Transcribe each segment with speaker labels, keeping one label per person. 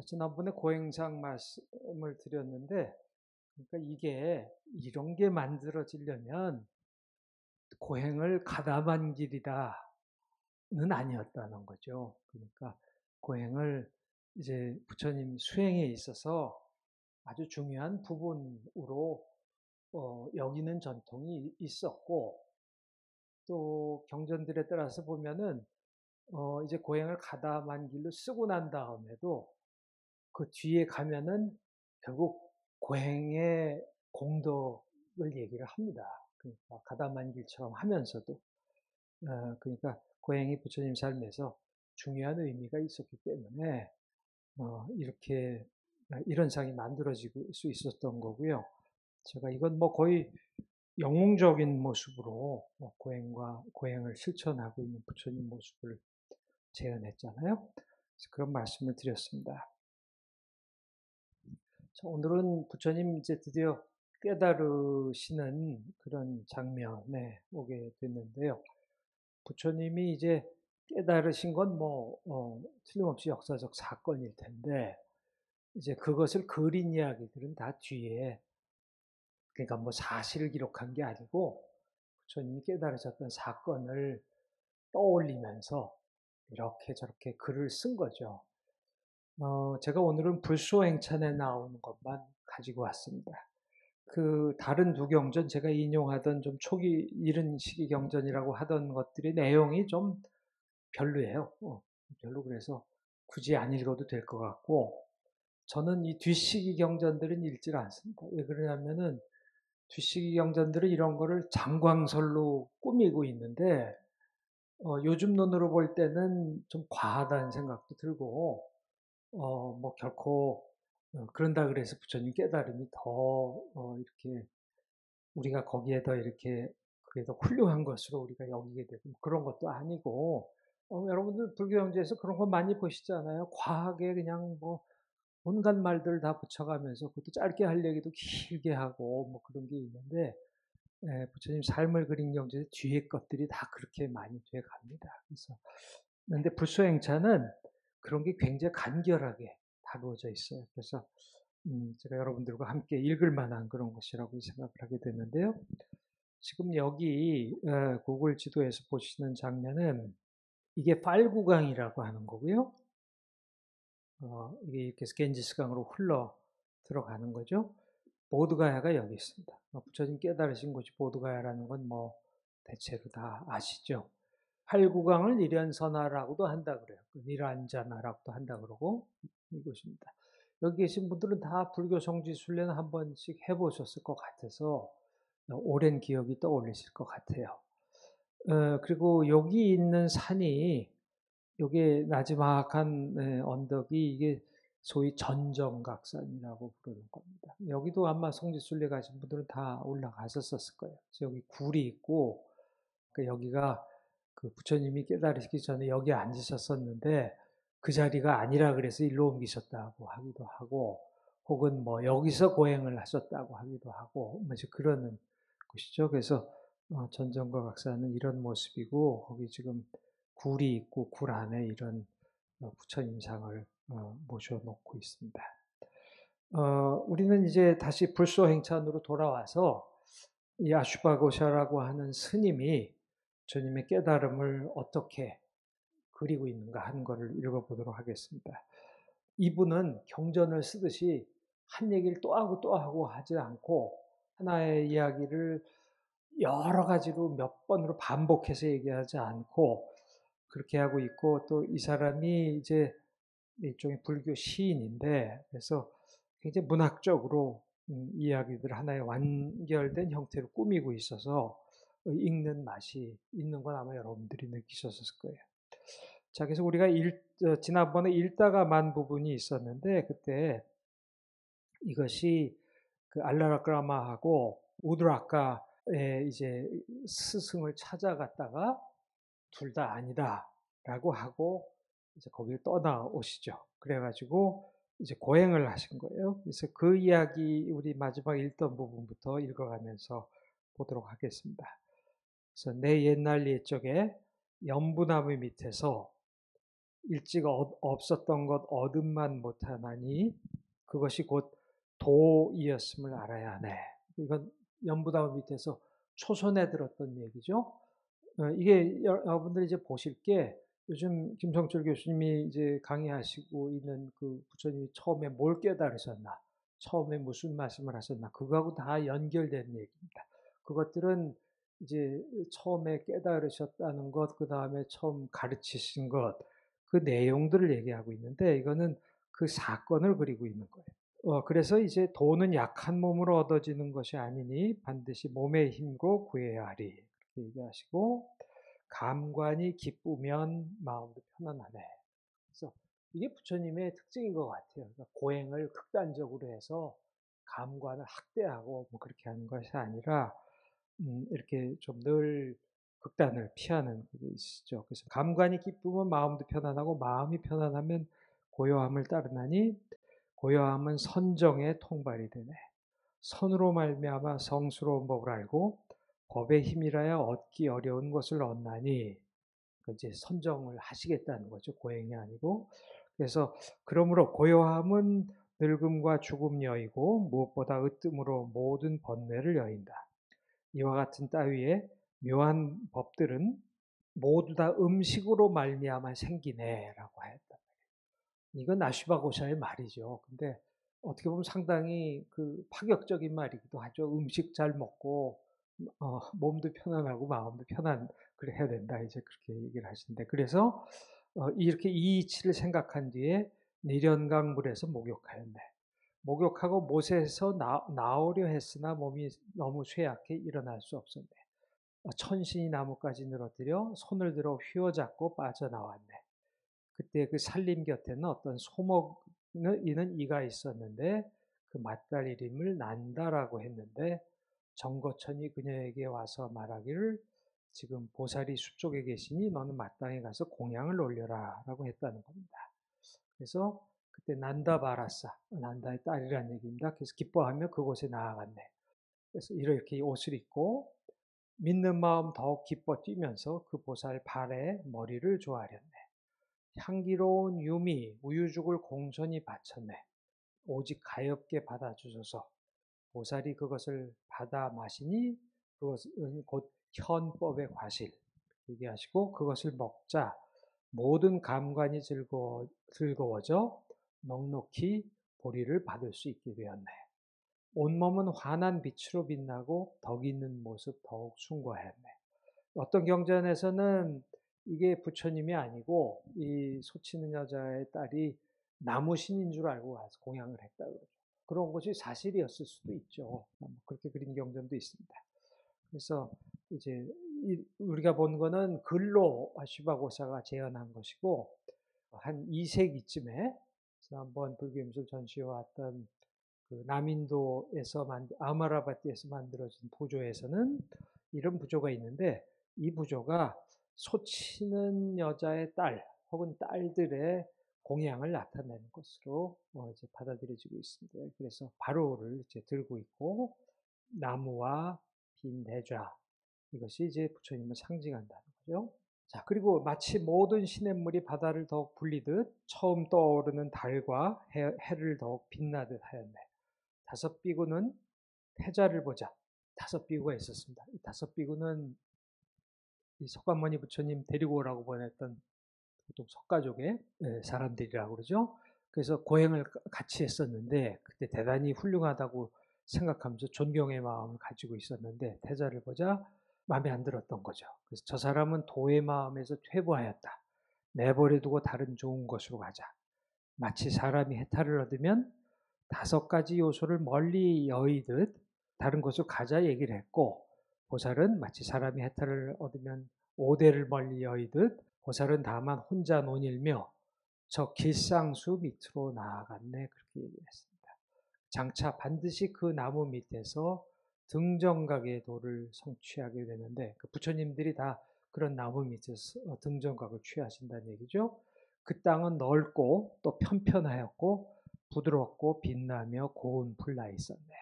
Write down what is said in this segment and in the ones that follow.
Speaker 1: 지난번에 고행상 말씀을 드렸는데, 그러니까 이게 이런 게 만들어지려면 고행을 가담한 길이다는 아니었다는 거죠. 그러니까 고행을 이제 부처님 수행에 있어서 아주 중요한 부분으로 여기는 전통이 있었고, 또 경전들에 따라서 보면은 이제 고행을 가담한 길로 쓰고 난 다음에도 그 뒤에 가면은 결국 고행의 공덕을 얘기를 합니다. 그러니까 가다만 길처럼 하면서도 그러니까 고행이 부처님 삶에서 중요한 의미가 있었기 때문에 이렇게 이런 상이 만들어질 수 있었던 거고요. 제가 이건 뭐 거의 영웅적인 모습으로 고행을 실천하고 있는 부처님 모습을 재현했잖아요. 그래서 그런 말씀을 드렸습니다. 자, 오늘은 부처님 이제 드디어 깨달으시는 그런 장면에 오게 됐는데요. 부처님이 이제 깨달으신 건 틀림없이 역사적 사건일 텐데, 이제 그것을 그린 이야기들은 다 뒤에, 그러니까 뭐 사실을 기록한 게 아니고, 부처님이 깨달으셨던 사건을 떠올리면서 이렇게 저렇게 글을 쓴 거죠. 제가 오늘은 불소행찬에 나오는 것만 가지고 왔습니다. 그 다른 두 경전 제가 인용하던 좀 초기 이른 시기 경전이라고 하던 것들이 내용이 좀 별로예요. 별로 그래서 굳이 안 읽어도 될 것 같고 저는 이 뒷시기 경전들은 읽질 않습니다. 왜 그러냐면은 뒷시기 경전들은 이런 거를 장광설로 꾸미고 있는데 요즘 눈으로 볼 때는 좀 과하다는 생각도 들고 뭐 결코 그런다 그래서 부처님 깨달음이 더 이렇게 우리가 거기에 더 이렇게 그게 더 훌륭한 것으로 우리가 여기게 되고 그런 것도 아니고 여러분들 불교 경제에서 그런 거 많이 보시잖아요. 과하게 그냥 뭐 온갖 말들 다 붙여가면서 그것도 짧게 할 얘기도 길게 하고 뭐 그런 게 있는데 부처님 삶을 그린 경제 뒤에 것들이 다 그렇게 많이 돼 갑니다. 그래서 그런데 불소행차는 그런 게 굉장히 간결하게 다루어져 있어요. 그래서 제가 여러분들과 함께 읽을 만한 그런 것이라고 생각을 하게 되는데요. 지금 여기 구글 지도에서 보시는 장면은 이게 팔구강이라고 하는 거고요. 이게 이렇게 겐지스강으로 흘러 들어가는 거죠. 보드가야가 여기 있습니다. 부처님 깨달으신 곳이 보드가야라는 건 뭐 대체로 다 아시죠. 팔구강을 니련선하라고도 한다 그래요. 니란자나라고도 한다 그러고 이곳입니다. 여기 계신 분들은 다 불교 성지 순례는 한 번씩 해보셨을 것 같아서 오랜 기억이 떠올리실 것 같아요. 그리고 여기 있는 산이 요게 나지막한 언덕이 이게 소위 전정각산이라고 부르는 겁니다. 여기도 아마 성지순례 가신 분들은 다 올라가셨었을 거예요. 그래서 여기 굴이 있고 여기가 그 부처님이 깨달으시기 전에 여기 앉으셨었는데 그 자리가 아니라 그래서 일로 옮기셨다고 하기도 하고 혹은 뭐 여기서 고행을 하셨다고 하기도 하고 뭐 이제 그러는 곳이죠. 그래서 전정과 각사는 이런 모습이고 거기 지금 굴이 있고 굴 안에 이런 부처님상을 모셔놓고 있습니다. 우리는 이제 다시 불소행찬으로 돌아와서 이 아슈바고샤라고 하는 스님이 주님의 깨달음을 어떻게 그리고 있는가 하는 것을 읽어보도록 하겠습니다. 이분은 경전을 쓰듯이 한 얘기를 또 하고 하지 않고 하나의 이야기를 여러 가지로 몇 번으로 반복해서 얘기하지 않고 그렇게 하고 있고 또 이 사람이 이제 일종의 불교 시인인데 그래서 굉장히 문학적으로 이야기들 하나의 완결된 형태로 꾸미고 있어서 읽는 맛이 있는 건 아마 여러분들이 느끼셨을 거예요. 자, 그래서 우리가 지난번에 읽다가 만 부분이 있었는데 그때 이것이 그 알라라크라마하고 우드라카의 이제 스승을 찾아갔다가 둘 다 아니다라고 하고 이제 거기를 떠나오시죠. 그래가지고 이제 고행을 하신 거예요. 그래서 그 이야기 우리 마지막 읽던 부분부터 읽어가면서 보도록 하겠습니다. 그래서 내 옛날 옛적에 연부나무 밑에서 일찍 없었던 것 얻음만 못하나니 그것이 곧 도이었음을 알아야 하네. 이건 연부다우 밑에서 초선에 들었던 얘기죠. 이게 여러분들이 이제 보실 게 요즘 김성철 교수님이 이제 강의하시고 있는 그 부처님이 처음에 뭘 깨달으셨나, 처음에 무슨 말씀을 하셨나, 그거하고 다 연결된 얘기입니다. 그것들은 이제 처음에 깨달으셨다는 것, 그 다음에 처음 가르치신 것, 그 내용들을 얘기하고 있는데 이거는 그 사건을 그리고 있는 거예요. 그래서 이제 도는 약한 몸으로 얻어지는 것이 아니니 반드시 몸의 힘으로 구해야 하리. 그렇게 얘기하시고, 감관이 기쁘면 마음도 편안하네. 그래서 이게 부처님의 특징인 것 같아요. 그러니까 고행을 극단적으로 해서 감관을 학대하고 뭐 그렇게 하는 것이 아니라, 이렇게 좀 늘 극단을 피하는 그게 있으시죠. 그래서 감관이 기쁘면 마음도 편안하고 마음이 편안하면 고요함을 따르나니 고요함은 선정의 통발이 되네. 선으로 말미암아 성스러운 법을 알고 법의 힘이라야 얻기 어려운 것을 얻나니, 이제 선정을 하시겠다는 거죠. 고행이 아니고. 그래서 그러므로 고요함은 늙음과 죽음 여이고 무엇보다 으뜸으로 모든 번뇌를 여인다. 이와 같은 따위의 묘한 법들은 모두 다 음식으로 말미암아 생기네라고 했다. 이건 아슈바고샤의 말이죠. 근데 어떻게 보면 상당히 그 파격적인 말이기도 하죠. 음식 잘 먹고 몸도 편안하고 마음도 편안 그래 해야 된다. 이제 그렇게 얘기를 하시는데, 그래서 이렇게 이 이치를 생각한 뒤에 니련강 물에서 목욕하였네. 목욕하고 못에서 나오려 했으나 몸이 너무 쇠약해 일어날 수 없었네. 천신이 나무까지 늘어뜨려 손을 들어 휘어잡고 빠져나왔네. 그때 그 살림 곁에는 어떤 소먹이는 이가 있었는데 그 맏딸이름을 난다라고 했는데, 정거천이 그녀에게 와서 말하기를 지금 보살이 숲 쪽에 계시니 너는 마땅히 가서 공양을 올려라 라고 했다는 겁니다. 그래서 그때 난다 바라싸, 난다의 딸이라는 얘기입니다. 그래서 기뻐하며 그곳에 나아갔네. 그래서 이렇게 옷을 입고 믿는 마음 더욱 기뻐 뛰면서 그 보살 발에 머리를 조아렸네. 향기로운 유미, 우유죽을 공손히 바쳤네. 오직 가엾게 받아주소서. 보살이 그것을 받아 마시니 그것은 곧 현법의 과실 얘기하시고, 그것을 먹자 모든 감관이 즐거워져 넉넉히 보리를 받을 수 있게 되었네. 온몸은 환한 빛으로 빛나고 덕 있는 모습 더욱 숭고했네. 어떤 경전에서는 이게 부처님이 아니고 이 소치는 여자의 딸이 나무신인 줄 알고 와서 공양을 했다 그러죠. 그런 것이 사실이었을 수도 있죠. 그렇게 그린 경전도 있습니다. 그래서 이제 우리가 본 거는 글로 시바고사가 재현한 것이고, 한 2세기쯤에 한번 불교미술 전시회 왔던 그 남인도에서 아마라바티에서 만들어진 부조에서는 이런 부조가 있는데, 이 부조가 소치는 여자의 딸 혹은 딸들의 공양을 나타내는 것으로 이제 받아들여지고 있습니다. 그래서 바로를 이제 들고 있고 나무와 빈 대좌, 이것이 이제 부처님을 상징한다는 거죠. 자, 그리고 마치 모든 시냇물이 바다를 더욱 불리듯 처음 떠오르는 달과 해를 더욱 빛나듯 하였네. 다섯 비구는 태자를 보자. 다섯 비구가 있었습니다. 이 다섯 비구는 이 석가모니 부처님 데리고 오라고 보냈던 보통 석가족의 사람들이라고 그러죠. 그래서 고행을 같이 했었는데 그때 대단히 훌륭하다고 생각하면서 존경의 마음을 가지고 있었는데, 태자를 보자 마음에 안 들었던 거죠. 그래서 저 사람은 도의 마음에서 퇴보하였다. 내버려두고 다른 좋은 것으로 가자. 마치 사람이 해탈을 얻으면 다섯 가지 요소를 멀리 여의듯 다른 곳으로 가자 얘기를 했고, 보살은 마치 사람이 해탈을 얻으면 오대를 멀리 여의듯 보살은 다만 혼자 논일며 저 길상수 밑으로 나아갔네, 그렇게 얘기했습니다. 장차 반드시 그 나무 밑에서 등정각의 도를 성취하게 되는데, 그 부처님들이 다 그런 나무 밑에서 등정각을 취하신다는 얘기죠. 그 땅은 넓고 또 편편하였고 부드럽고 빛나며 고운 풀나 있었네.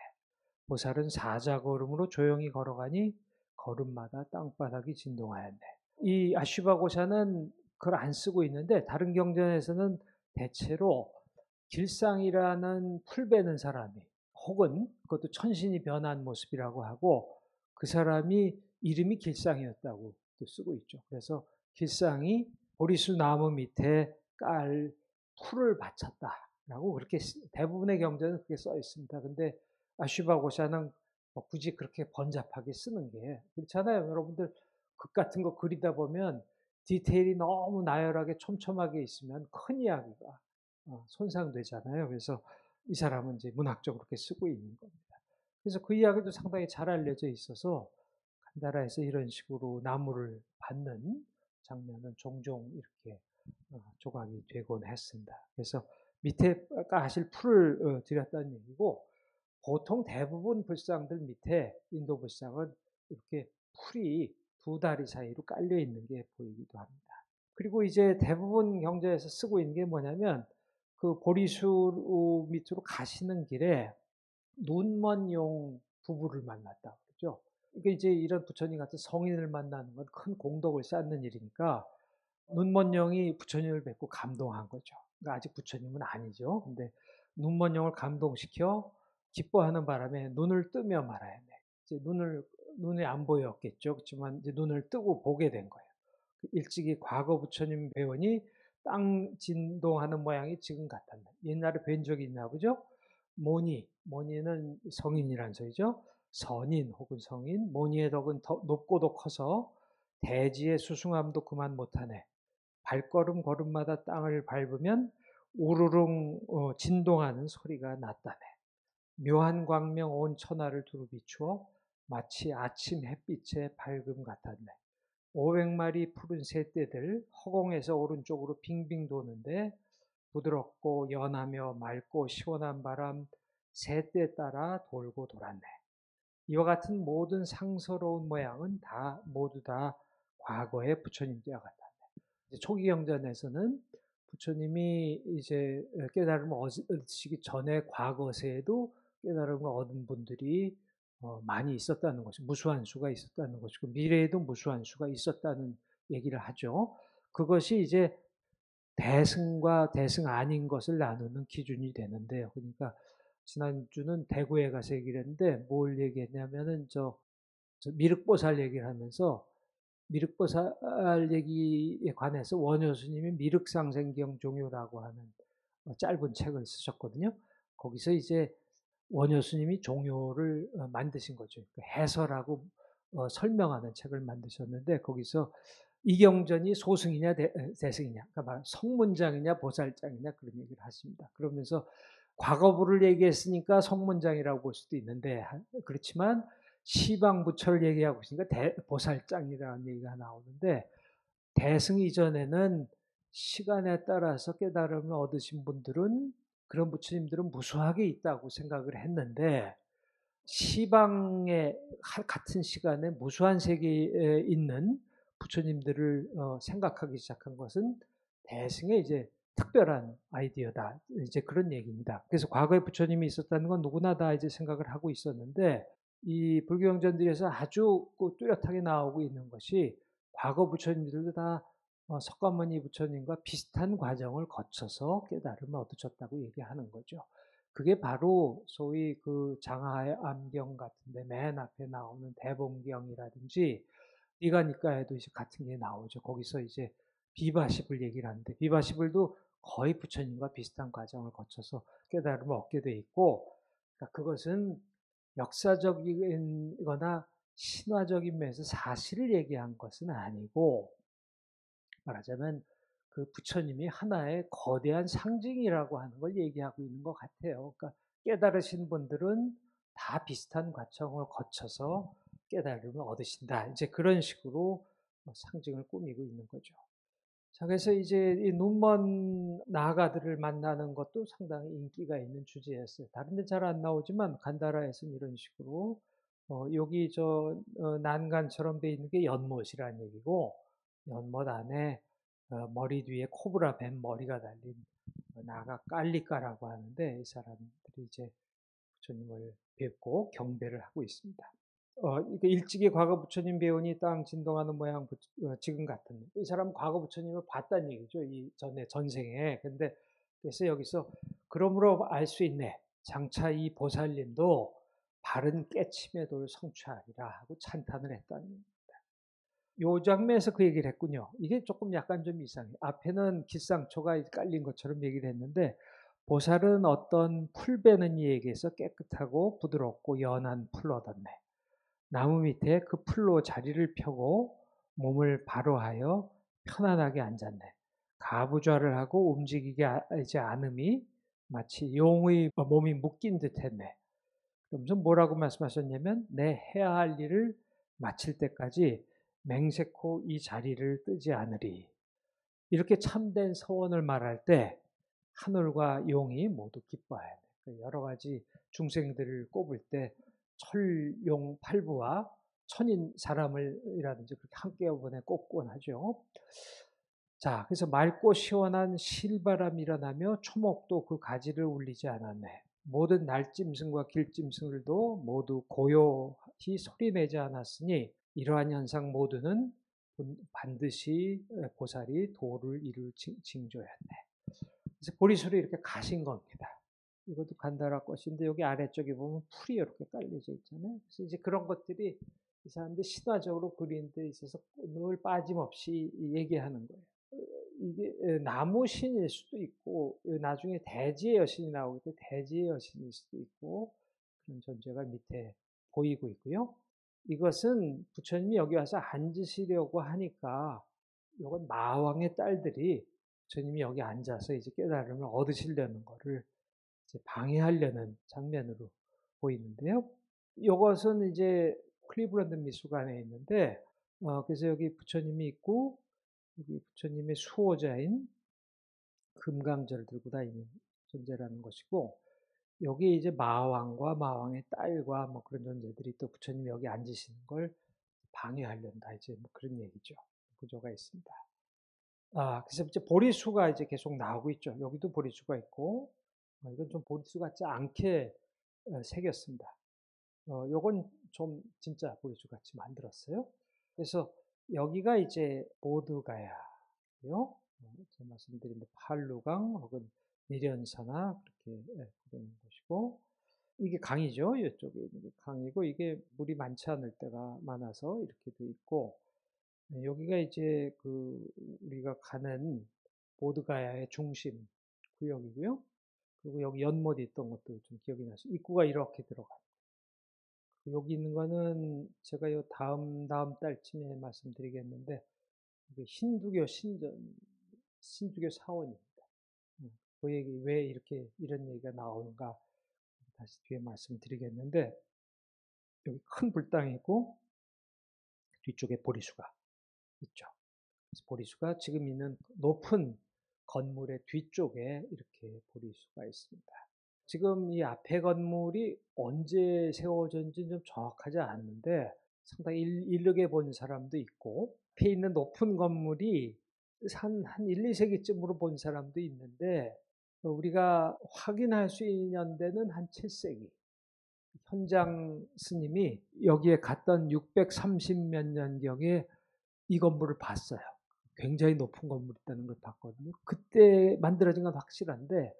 Speaker 1: 보살은 사자걸음으로 조용히 걸어가니 걸음마다 땅바닥이 진동하였네. 이 아슈바고샤는 그걸 안 쓰고 있는데 다른 경전에서는 대체로 길상이라는 풀 베는 사람이 혹은 그것도 천신이 변한 모습이라고 하고 그 사람이 이름이 길상이었다고 또 쓰고 있죠. 그래서 길상이 보리수 나무 밑에 깔 풀을 바쳤다라고 그렇게 대부분의 경전은 그렇게 써 있습니다. 근데 아슈바고샤는 뭐 굳이 그렇게 번잡하게 쓰는 게 그렇잖아요. 여러분들 극 같은 거 그리다 보면 디테일이 너무 나열하게 촘촘하게 있으면 큰 이야기가 손상되잖아요. 그래서 이 사람은 이제 문학적으로 그렇게 쓰고 있는 겁니다. 그래서 그 이야기도 상당히 잘 알려져 있어서 간다라에서 이런 식으로 나무를 받는 장면은 종종 이렇게 조각이 되곤 했습니다. 그래서 밑에 아까 하실 풀을 드렸다는 얘기고 보통 대부분 불상들 밑에 인도 불상은 이렇게 풀이 두 다리 사이로 깔려 있는 게 보이기도 합니다. 그리고 이제 대부분 경전에서 쓰고 있는 게 뭐냐면 그 보리수 밑으로 가시는 길에 눈먼 용 부부를 만났다 그러죠. 이게 이제 이런 부처님 같은 성인을 만나는 건 큰 공덕을 쌓는 일이니까 눈먼 용이 부처님을 뵙고 감동한 거죠. 그러니까 아직 부처님은 아니죠. 근데 눈먼 용을 감동시켜 기뻐하는 바람에 눈을 뜨며 말아야 돼. 이제 눈이 안 보였겠죠. 그렇지만 이제 눈을 뜨고 보게 된 거예요. 일찍이 과거 부처님 배우니 땅 진동하는 모양이 지금 같았네. 옛날에 뵌 적이 있나 보죠? 모니는 성인이란 소리죠. 선인 혹은 성인, 모니의 덕은 더 높고도 커서 대지의 수숭함도 그만 못하네. 발걸음 걸음마다 땅을 밟으면 우르릉 진동하는 소리가 났다네. 묘한 광명 온 천하를 두루 비추어 마치 아침 햇빛의 밝음 같았네. 500마리 푸른 새떼들 허공에서 오른쪽으로 빙빙 도는데 부드럽고 연하며 맑고 시원한 바람 새떼 따라 돌고 돌았네. 이와 같은 모든 상서로운 모양은 모두 다 과거의 부처님 때와 같다. 초기 경전에서는 부처님이 이제 깨달음을 얻으시기 전에 과거세에도 깨달음을 얻은 분들이 많이 있었다는 것이 무수한 수가 있었다는 것이고 미래에도 무수한 수가 있었다는 얘기를 하죠. 그것이 이제 대승과 대승 아닌 것을 나누는 기준이 되는데요. 그러니까 지난주는 대구에 가서 얘기를 했는데 뭘 얘기했냐면은 저 미륵보살 얘기를 하면서 미륵보살 얘기에 관해서 원효스님이 미륵상생경 종요라고 하는 짧은 책을 쓰셨거든요. 거기서 이제 원효스님이 종요를 만드신 거죠. 해설하고 설명하는 책을 만드셨는데 거기서 이경전이 소승이냐 대승이냐, 그러니까 성문장이냐 보살장이냐 그런 얘기를 하십니다. 그러면서 과거부를 얘기했으니까 성문장이라고 볼 수도 있는데 그렇지만 시방부처를 얘기하고 있으니까 보살장이라는 얘기가 나오는데 대승 이전에는 시간에 따라서 깨달음을 얻으신 분들은 그런 부처님들은 무수하게 있다고 생각을 했는데 시방의 같은 시간에 무수한 세계에 있는 부처님들을 생각하기 시작한 것은 대승의 이제 특별한 아이디어다. 이제 그런 얘기입니다. 그래서 과거에 부처님이 있었다는 건 누구나 다 이제 생각을 하고 있었는데 이 불교 경전들에서 아주 뚜렷하게 나오고 있는 것이 과거 부처님들도 다 석가모니 부처님과 비슷한 과정을 거쳐서 깨달음을 얻으셨다고 얘기하는 거죠. 그게 바로 소위 그 장하의 암경 같은데 맨 앞에 나오는 대봉경이라든지 이가니까에도 이제 같은 게 나오죠. 거기서 이제 비바시불 얘기를 하는데 비바시불도 거의 부처님과 비슷한 과정을 거쳐서 깨달음을 얻게 돼 있고 그러니까 그것은 역사적이거나 신화적인 면에서 사실을 얘기한 것은 아니고 말하자면 그 부처님이 하나의 거대한 상징이라고 하는 걸 얘기하고 있는 것 같아요. 그러니까 깨달으신 분들은 다 비슷한 과정을 거쳐서 깨달음을 얻으신다. 이제 그런 식으로 상징을 꾸미고 있는 거죠. 자, 그래서 이제 이 눈먼 나가들을 만나는 것도 상당히 인기가 있는 주제였어요. 다른 데 잘 안 나오지만 간다라에서는 이런 식으로 여기 난간처럼 돼 있는 게 연못이라는 얘기고 연못 안에 머리 뒤에 코브라 뱀 머리가 달린 나가 깔리까라고 하는데 이 사람들이 이제 부처님을 뵙고 경배를 하고 있습니다. 이게 일찍이 과거 부처님 배우니 땅 진동하는 모양 지금 같은 이 사람은 과거 부처님을 봤다는 얘기죠. 이 전에 전생에. 근데 그래서 여기서 그러므로 알 수 있네. 장차 이 보살님도 바른 깨침의 도를 성취하리라 하고 찬탄을 했다는 얘기입니다. 요 장면에서 그 얘기를 했군요. 이게 조금 약간 좀 이상해요. 앞에는 기상초가 깔린 것처럼 얘기를 했는데 보살은 어떤 풀 베는 이에게서 깨끗하고 부드럽고 연한 풀 얻었네. 나무 밑에 그 풀로 자리를 펴고 몸을 바로 하여 편안하게 앉았네. 가부좌를 하고 움직이지 않음이 마치 용의 몸이 묶인 듯 했네. 그러면서 뭐라고 말씀하셨냐면 내 해야 할 일을 마칠 때까지 맹세코 이 자리를 뜨지 않으리. 이렇게 참된 서원을 말할 때 하늘과 용이 모두 기뻐해야 돼. 여러 가지 중생들을 꼽을 때 철용 팔부와 천인 사람을이라든지 그렇게 한꺼번에 꼽곤 하죠. 자, 그래서 맑고 시원한 실바람이 일어나며 초목도 그 가지를 울리지 않았네. 모든 날짐승과 길짐승들도 모두 고요히 소리내지 않았으니 이러한 현상 모두는 반드시 보살이 도를 이룰 징조였네. 그래서 보리수를 이렇게 가신 겁니다. 이것도 간다라 것인데 여기 아래쪽에 보면 풀이 이렇게 깔려져 있잖아요. 그래서 이제 그런 것들이 이 사람들이 신화적으로 그린 데 있어서 늘 빠짐없이 얘기하는 거예요. 이게 나무 신일 수도 있고 나중에 대지의 여신이 나오기 때문에 대지의 여신일 수도 있고 그런 존재가 밑에 보이고 있고요. 이것은 부처님이 여기 와서 앉으시려고 하니까 이건 마왕의 딸들이 부처님이 여기 앉아서 이제 깨달음을 얻으시려는 거를 이제 방해하려는 장면으로 보이는데요. 이것은 이제 클리브랜드 미술관에 있는데 그래서 여기 부처님이 있고 여기 부처님의 수호자인 금강절을 들고 다니는 존재라는 것이고 여기 이제 마왕과 마왕의 딸과 뭐 그런 존재들이 또 부처님 여기 앉으시는 걸 방해하려다 이제 뭐 그런 얘기죠. 구조가 있습니다. 그래서 이제 보리수가 이제 계속 나오고 있죠. 여기도 보리수가 있고 이건 좀 보리수 같지 않게 새겼습니다. 요건 좀 진짜 보리수 같이 만들었어요. 그래서 여기가 이제 보드가야요. 제가 말씀드린 팔루강 혹은 미련사나 그렇게 부르는 것이고 이게 강이죠. 이쪽에 있는 게 강이고 이게 물이 많지 않을 때가 많아서 이렇게 돼 있고 여기가 이제 그 우리가 가는 보드가야의 중심 구역이고요. 그리고 여기 연못이 있던 것도 좀 기억이 나서 입구가 이렇게 들어가요. 여기 있는 거는 제가 요 다음 달쯤에 말씀드리겠는데 이게 힌두교 신두교 사원입니다. 그 얘기 왜 이렇게 이런 얘기가 나오는가 다시 뒤에 말씀드리겠는데 여기 큰 불당이 있고 뒤쪽에 보리수가 있죠. 그래서 보리수가 지금 있는 높은 건물의 뒤쪽에 이렇게 보리수가 있습니다. 지금 이 앞에 건물이 언제 세워졌는지 좀 정확하지 않는데 상당히 이르게 본 사람도 있고 앞에 있는 높은 건물이 한 1, 2세기쯤으로 본 사람도 있는데 우리가 확인할 수 있는 데는 한 7세기. 현장 스님이 여기에 갔던 630 몇 년경에 이 건물을 봤어요. 굉장히 높은 건물이 있다는 걸 봤거든요. 그때 만들어진 건 확실한데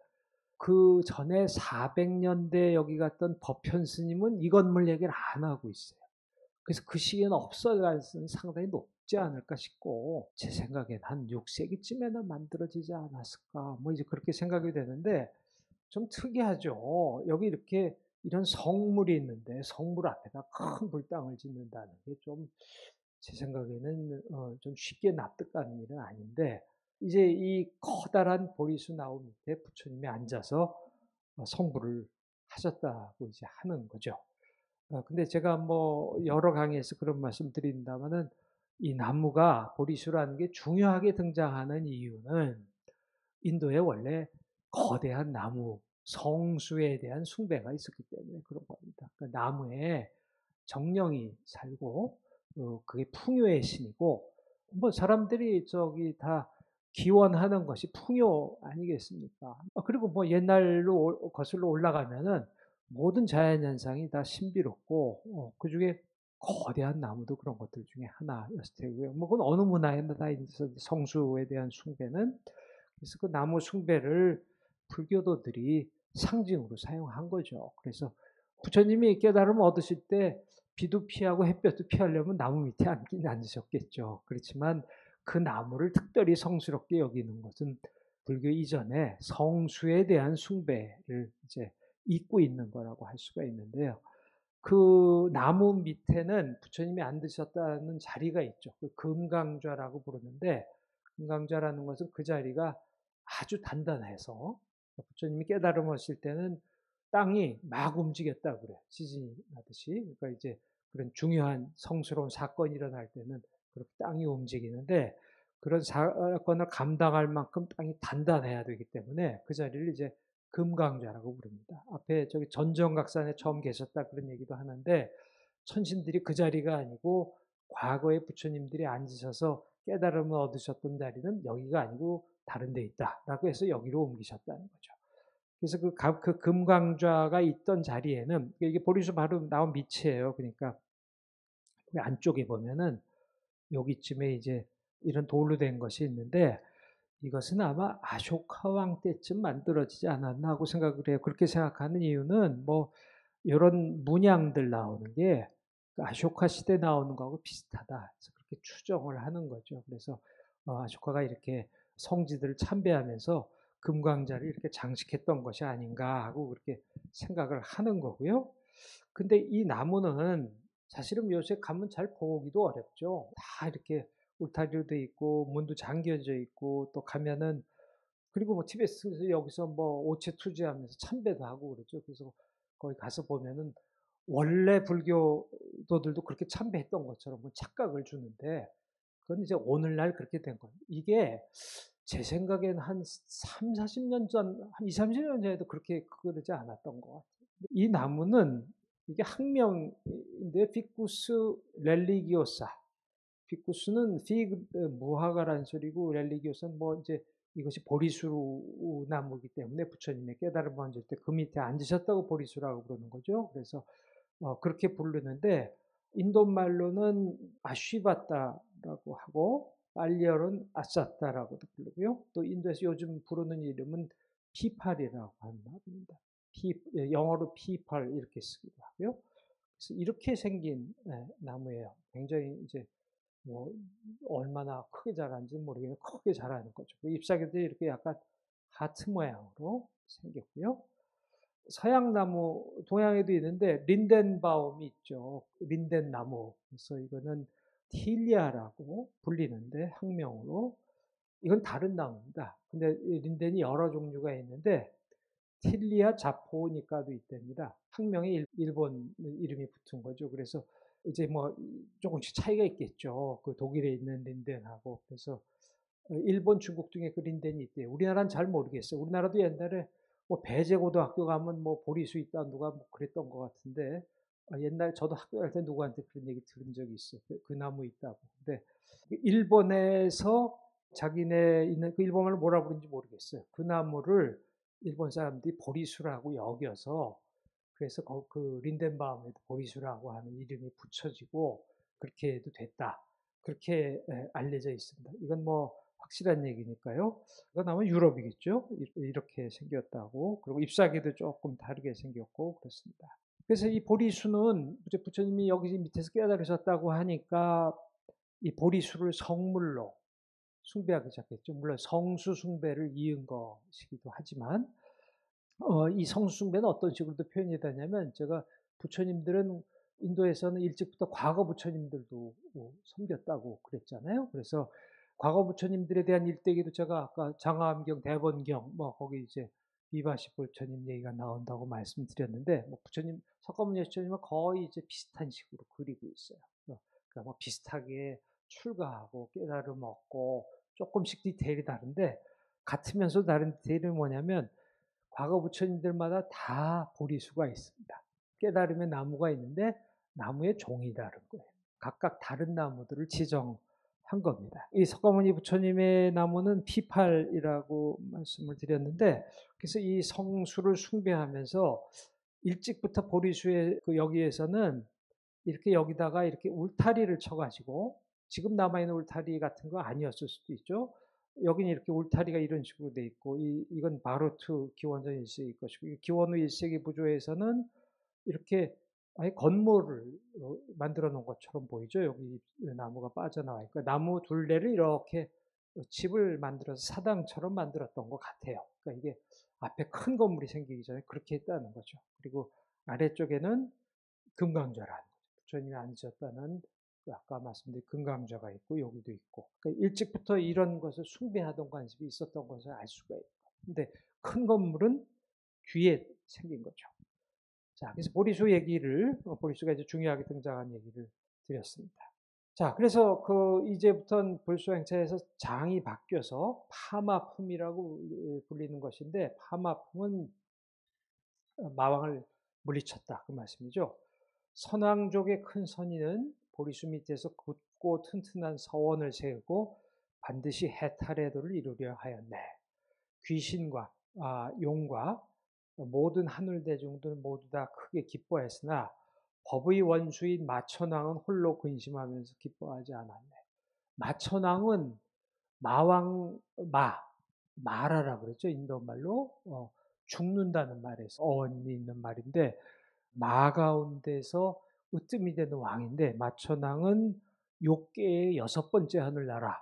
Speaker 1: 그 전에 400년대 여기 갔던 법현 스님은 이 건물 얘기를 안 하고 있어요. 그래서 그 시기에는 없어질 가능성이 상당히 높지 않을까 싶고 제 생각엔 한 6세기쯤에는 만들어지지 않았을까 뭐 이제 그렇게 생각이 되는데 좀 특이하죠. 여기 이렇게 이런 성물이 있는데 성물 앞에다 큰 불당을 짓는다는 게 좀 제 생각에는 좀 쉽게 납득가는 일은 아닌데 이제 이 커다란 보리수 나무 밑에 부처님이 앉아서 성불을 하셨다고 이제 하는 거죠. 근데 제가 뭐 여러 강의에서 그런 말씀 드린다면은 이 나무가 보리수라는 게 중요하게 등장하는 이유는 인도에 원래 거대한 나무, 성수에 대한 숭배가 있었기 때문에 그런 겁니다. 그 나무에 정령이 살고 그게 풍요의 신이고 뭐 사람들이 저기 다 기원하는 것이 풍요 아니겠습니까? 그리고 뭐 옛날로 거슬러 올라가면은 모든 자연 현상이 다 신비롭고 그중에 거대한 나무도 그런 것들 중에 하나였을 테고요. 뭐 그건 어느 문화에나 다 있어 성수에 대한 숭배는. 그래서 그 나무 숭배를 불교도들이 상징으로 사용한 거죠. 그래서 부처님이 깨달음을 얻으실 때 비도 피하고 햇볕도 피하려면 나무 밑에 앉긴 앉으셨겠죠. 그렇지만 그 나무를 특별히 성스럽게 여기는 것은 불교 이전에 성수에 대한 숭배를 이제 잇고 있는 거라고 할 수가 있는데요. 그 나무 밑에는 부처님이 앉으셨다는 자리가 있죠. 그 금강좌라고 부르는데, 금강좌라는 것은 그 자리가 아주 단단해서 부처님이 깨달음을 하실 때는 땅이 막 움직였다 그래요. 지진이 나듯이. 그러니까 이제 그런 중요한 성스러운 사건이 일어날 때는 그렇게 땅이 움직이는데, 그런 사건을 감당할 만큼 땅이 단단해야 되기 때문에 그 자리를 이제 금강좌라고 부릅니다. 앞에 저기 전정각산에 처음 계셨다 그런 얘기도 하는데, 천신들이 그 자리가 아니고 과거에 부처님들이 앉으셔서 깨달음을 얻으셨던 자리는 여기가 아니고 다른 데 있다라고 해서 여기로 옮기셨다는 거죠. 그래서 그 금강좌가 있던 자리에는, 이게 보리수 바로 나온 밑이에요. 그러니까 그 안쪽에 보면은 여기쯤에 이제 이런 돌로 된 것이 있는데, 이것은 아마 아쇼카 왕 때쯤 만들어지지 않았나 하고 생각을 해요. 그렇게 생각하는 이유는 뭐 이런 문양들 나오는 게 아쇼카 시대 나오는 거하고 비슷하다. 그래서 그렇게 추정을 하는 거죠. 그래서 아쇼카가 이렇게 성지들을 참배하면서 금강자를 이렇게 장식했던 것이 아닌가 하고 그렇게 생각을 하는 거고요. 근데 이 나무는 사실은 요새 가면 잘 보기도 어렵죠. 다 이렇게 울타리로 돼 있고 문도 잠겨져 있고, 또 가면은, 그리고 뭐 티베트에서 여기서 뭐 오체 투지하면서 참배도 하고 그러죠. 그래서 거기 가서 보면은 원래 불교도들도 그렇게 참배했던 것처럼 뭐 착각을 주는데, 그건 이제 오늘날 그렇게 된 거예요. 이게 제 생각엔 한 3, 40년 전, 한 2, 30년 전에도 그렇게 그러지 않았던 것 같아요. 이 나무는 이게 학명인데 피쿠스 렐리기오사. 피쿠스는 무화과라는 소리고, 렐리기오사는 뭐 이제 이것이 보리수 나무이기 때문에 부처님의 깨달음을 얻을 때 그 밑에 앉으셨다고 보리수라고 부르는 거죠. 그래서 그렇게 부르는데, 인도 말로는 아쉬바타라고 하고 빨리어는 아사타라고도 부르고요. 또 인도에서 요즘 부르는 이름은 피팔이라고 합니다. 영어로 피팔 이렇게 쓰기도 하고요. 그래서 이렇게 생긴 나무예요. 굉장히 이제 뭐 얼마나 크게 자라는지는 모르겠는데 크게 자라는 거죠. 그 잎사귀도 이렇게 약간 하트 모양으로 생겼고요. 서양나무, 동양에도 있는데 린덴바움이 있죠. 린덴나무. 그래서 이거는 틸리아라고 불리는데, 학명으로. 이건 다른 나무입니다. 근데 린덴이 여러 종류가 있는데 틸리아 자포니카도 있답니다. 학명에 일본 이름이 붙은 거죠. 그래서 이제 뭐 조금씩 차이가 있겠죠. 그 독일에 있는 린덴하고. 그래서 일본, 중국 중에 그 린덴이 있대요. 우리나라는 잘 모르겠어요. 우리나라도 옛날에 뭐 배제고등학교 가면 뭐 보리수 있다 누가 뭐 그랬던 것 같은데, 옛날 저도 학교 갈 때 누구한테 그런 얘기 들은 적이 있어요. 그 나무 있다고. 근데 일본에서 자기네 있는 그 일본말로 뭐라 부르는지 모르겠어요. 그 나무를 일본 사람들이 보리수라고 여겨서, 그래서 그 린덴바움에도 보리수라고 하는 이름이 붙여지고 그렇게 해도 됐다. 그렇게 알려져 있습니다. 이건 뭐 확실한 얘기니까요. 이건 아마 유럽이겠죠. 이렇게 생겼다고. 그리고 잎사귀도 조금 다르게 생겼고 그렇습니다. 그래서 이 보리수는 부처님이 여기 밑에서 깨달으셨다고 하니까 이 보리수를 성물로 숭배하기 시작했죠. 물론 성수 숭배를 이은 것이기도 하지만, 이 성수 숭배는 어떤 식으로도 표현이 되냐면, 제가 부처님들은 인도에서는 일찍부터 과거 부처님들도 섬겼다고 그랬잖아요. 그래서 과거 부처님들에 대한 일대기도 제가 아까 장화암경, 대번경, 뭐 거기 이제 비바시 부처님 얘기가 나온다고 말씀드렸는데, 뭐 부처님, 석가모니 부처님은 거의 이제 비슷한 식으로 그리고 있어요. 그러니까 뭐 비슷하게 출가하고 깨달음 얻고, 조금씩 디테일이 다른데 같으면서 다른 디테일은 뭐냐면, 과거 부처님들마다 다 보리수가 있습니다. 깨달음의 나무가 있는데 나무의 종이 다른 거예요. 각각 다른 나무들을 지정한 겁니다. 이 석가모니 부처님의 나무는 피팔이라고 말씀을 드렸는데, 그래서 이 성수를 숭배하면서 일찍부터 보리수의 그 여기에서는 이렇게 여기다가 이렇게 울타리를 쳐 가지고 지금 남아 있는 울타리 같은 거 아니었을 수도 있죠. 여기는 이렇게 울타리가 이런 식으로 돼 있고 이건 바로트 기원전 1 세기 것이고 이 기원 후 1 세기 부조에서는 이렇게 아예 건물을 만들어 놓은 것처럼 보이죠. 여기 나무가 빠져나와 있고 나무 둘레를 이렇게 집을 만들어서 사당처럼 만들었던 것 같아요. 그러니까 이게 앞에 큰 건물이 생기기 전에 그렇게 했다는 거죠. 그리고 아래쪽에는 금강좌라는 거죠. 부처님이 앉으셨다는 그 아까 말씀드린 금강좌가 있고 여기도 있고 그러니까 일찍부터 이런 것을 숭배하던 관습이 있었던 것을 알 수가 있고 근데 큰 건물은 뒤에 생긴 거죠. 자, 그래서 보리수 얘기를 보리수가 이제 중요하게 등장한 얘기를 드렸습니다. 자, 그래서 그 이제부터는 불수 행차에서 장이 바뀌어서 파마품이라고 불리는 것인데 파마품은 마왕을 물리쳤다 그 말씀이죠. 선왕족의 큰 선인은 보리수 밑에서 굳고 튼튼한 서원을 세우고 반드시 해탈의도를 이루려 하였네. 귀신과 용과 모든 하늘 대중들은 모두 다 크게 기뻐했으나 법의 원수인 마천왕은 홀로 근심하면서 기뻐하지 않았네. 마천왕은 마왕 마라라 그랬죠. 인도 말로 죽는다는 말에서 어원이 있는 말인데 마 가운데서 으뜸이 되는 왕인데 마천왕은 욕계의 6번째 하늘나라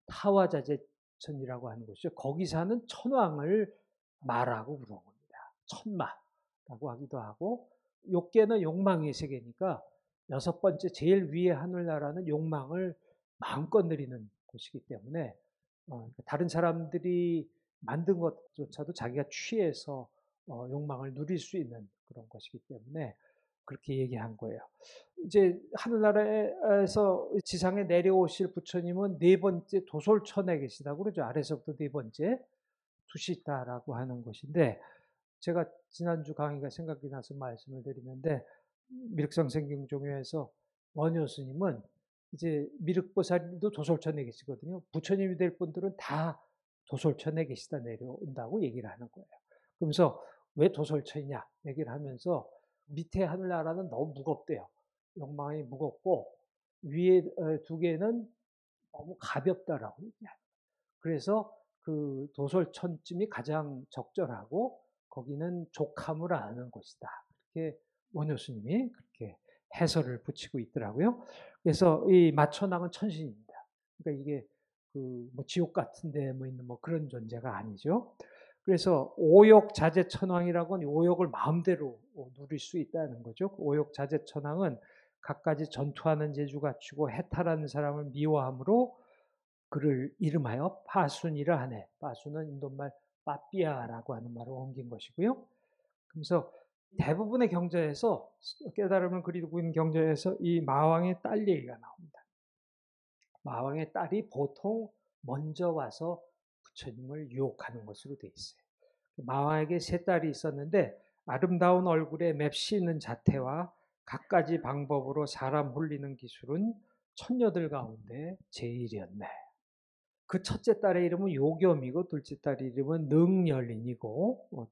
Speaker 1: 타와자제천이라고 하는 곳이죠. 거기 사는 천왕을 마라고 부르는 겁니다. 천마라고 하기도 하고 욕계는 욕망의 세계니까 6번째 제일 위의 하늘나라는 욕망을 마음껏 누리는 곳이기 때문에 다른 사람들이 만든 것조차도 자기가 취해서 욕망을 누릴 수 있는 그런 것이기 때문에 그렇게 얘기한 거예요. 이제 하늘나라에서 지상에 내려오실 부처님은 네 번째 도솔천에 계시다고 그러죠. 아래서부터 네 번째 두시다라고 하는 것인데 제가 지난주 강의가 생각이 나서 말씀을 드리는데 미륵성생경종요에서 원효 스님은 이제 미륵보살도 도솔천에 계시거든요. 부처님이 될 분들은 다 도솔천에 계시다 내려온다고 얘기를 하는 거예요. 그러면서 왜 도솔천이냐 얘기를 하면서 밑에 하늘나라는 너무 무겁대요. 욕망이 무겁고 위에 두 개는 너무 가볍다라고 얘기해요. 그래서 그 도솔천쯤이 가장 적절하고 거기는 족함을 아는 곳이다. 그렇게 원효 스님이 그렇게 해설을 붙이고 있더라고요. 그래서 이 마천왕은 천신입니다. 그러니까 이게 그 뭐 지옥 같은 데 뭐 있는 뭐 그런 존재가 아니죠. 그래서 오욕자재천왕이라고 하는 오욕을 마음대로 누릴 수 있다는 거죠. 오욕자재천왕은 갖가지 전투하는 재주 갖추고 해탈하는 사람을 미워함으로 그를 이름하여 파순이라 하네. 파순은 인도말 빠삐아라고 하는 말을 옮긴 것이고요. 그래서 대부분의 경전에서 깨달음을 그리고 있는 경전에서 이 마왕의 딸 얘기가 나옵니다. 마왕의 딸이 보통 먼저 와서 부처님을 유혹하는 것으로 돼 있어요. 마왕에게 세 딸이 있었는데 아름다운 얼굴에 맵시 있는 자태와 갖가지 방법으로 사람 홀리는 기술은 천녀들 가운데 제일이었네. 그 첫째 딸의 이름은 요겸이고 둘째 딸 이름은 능열린이고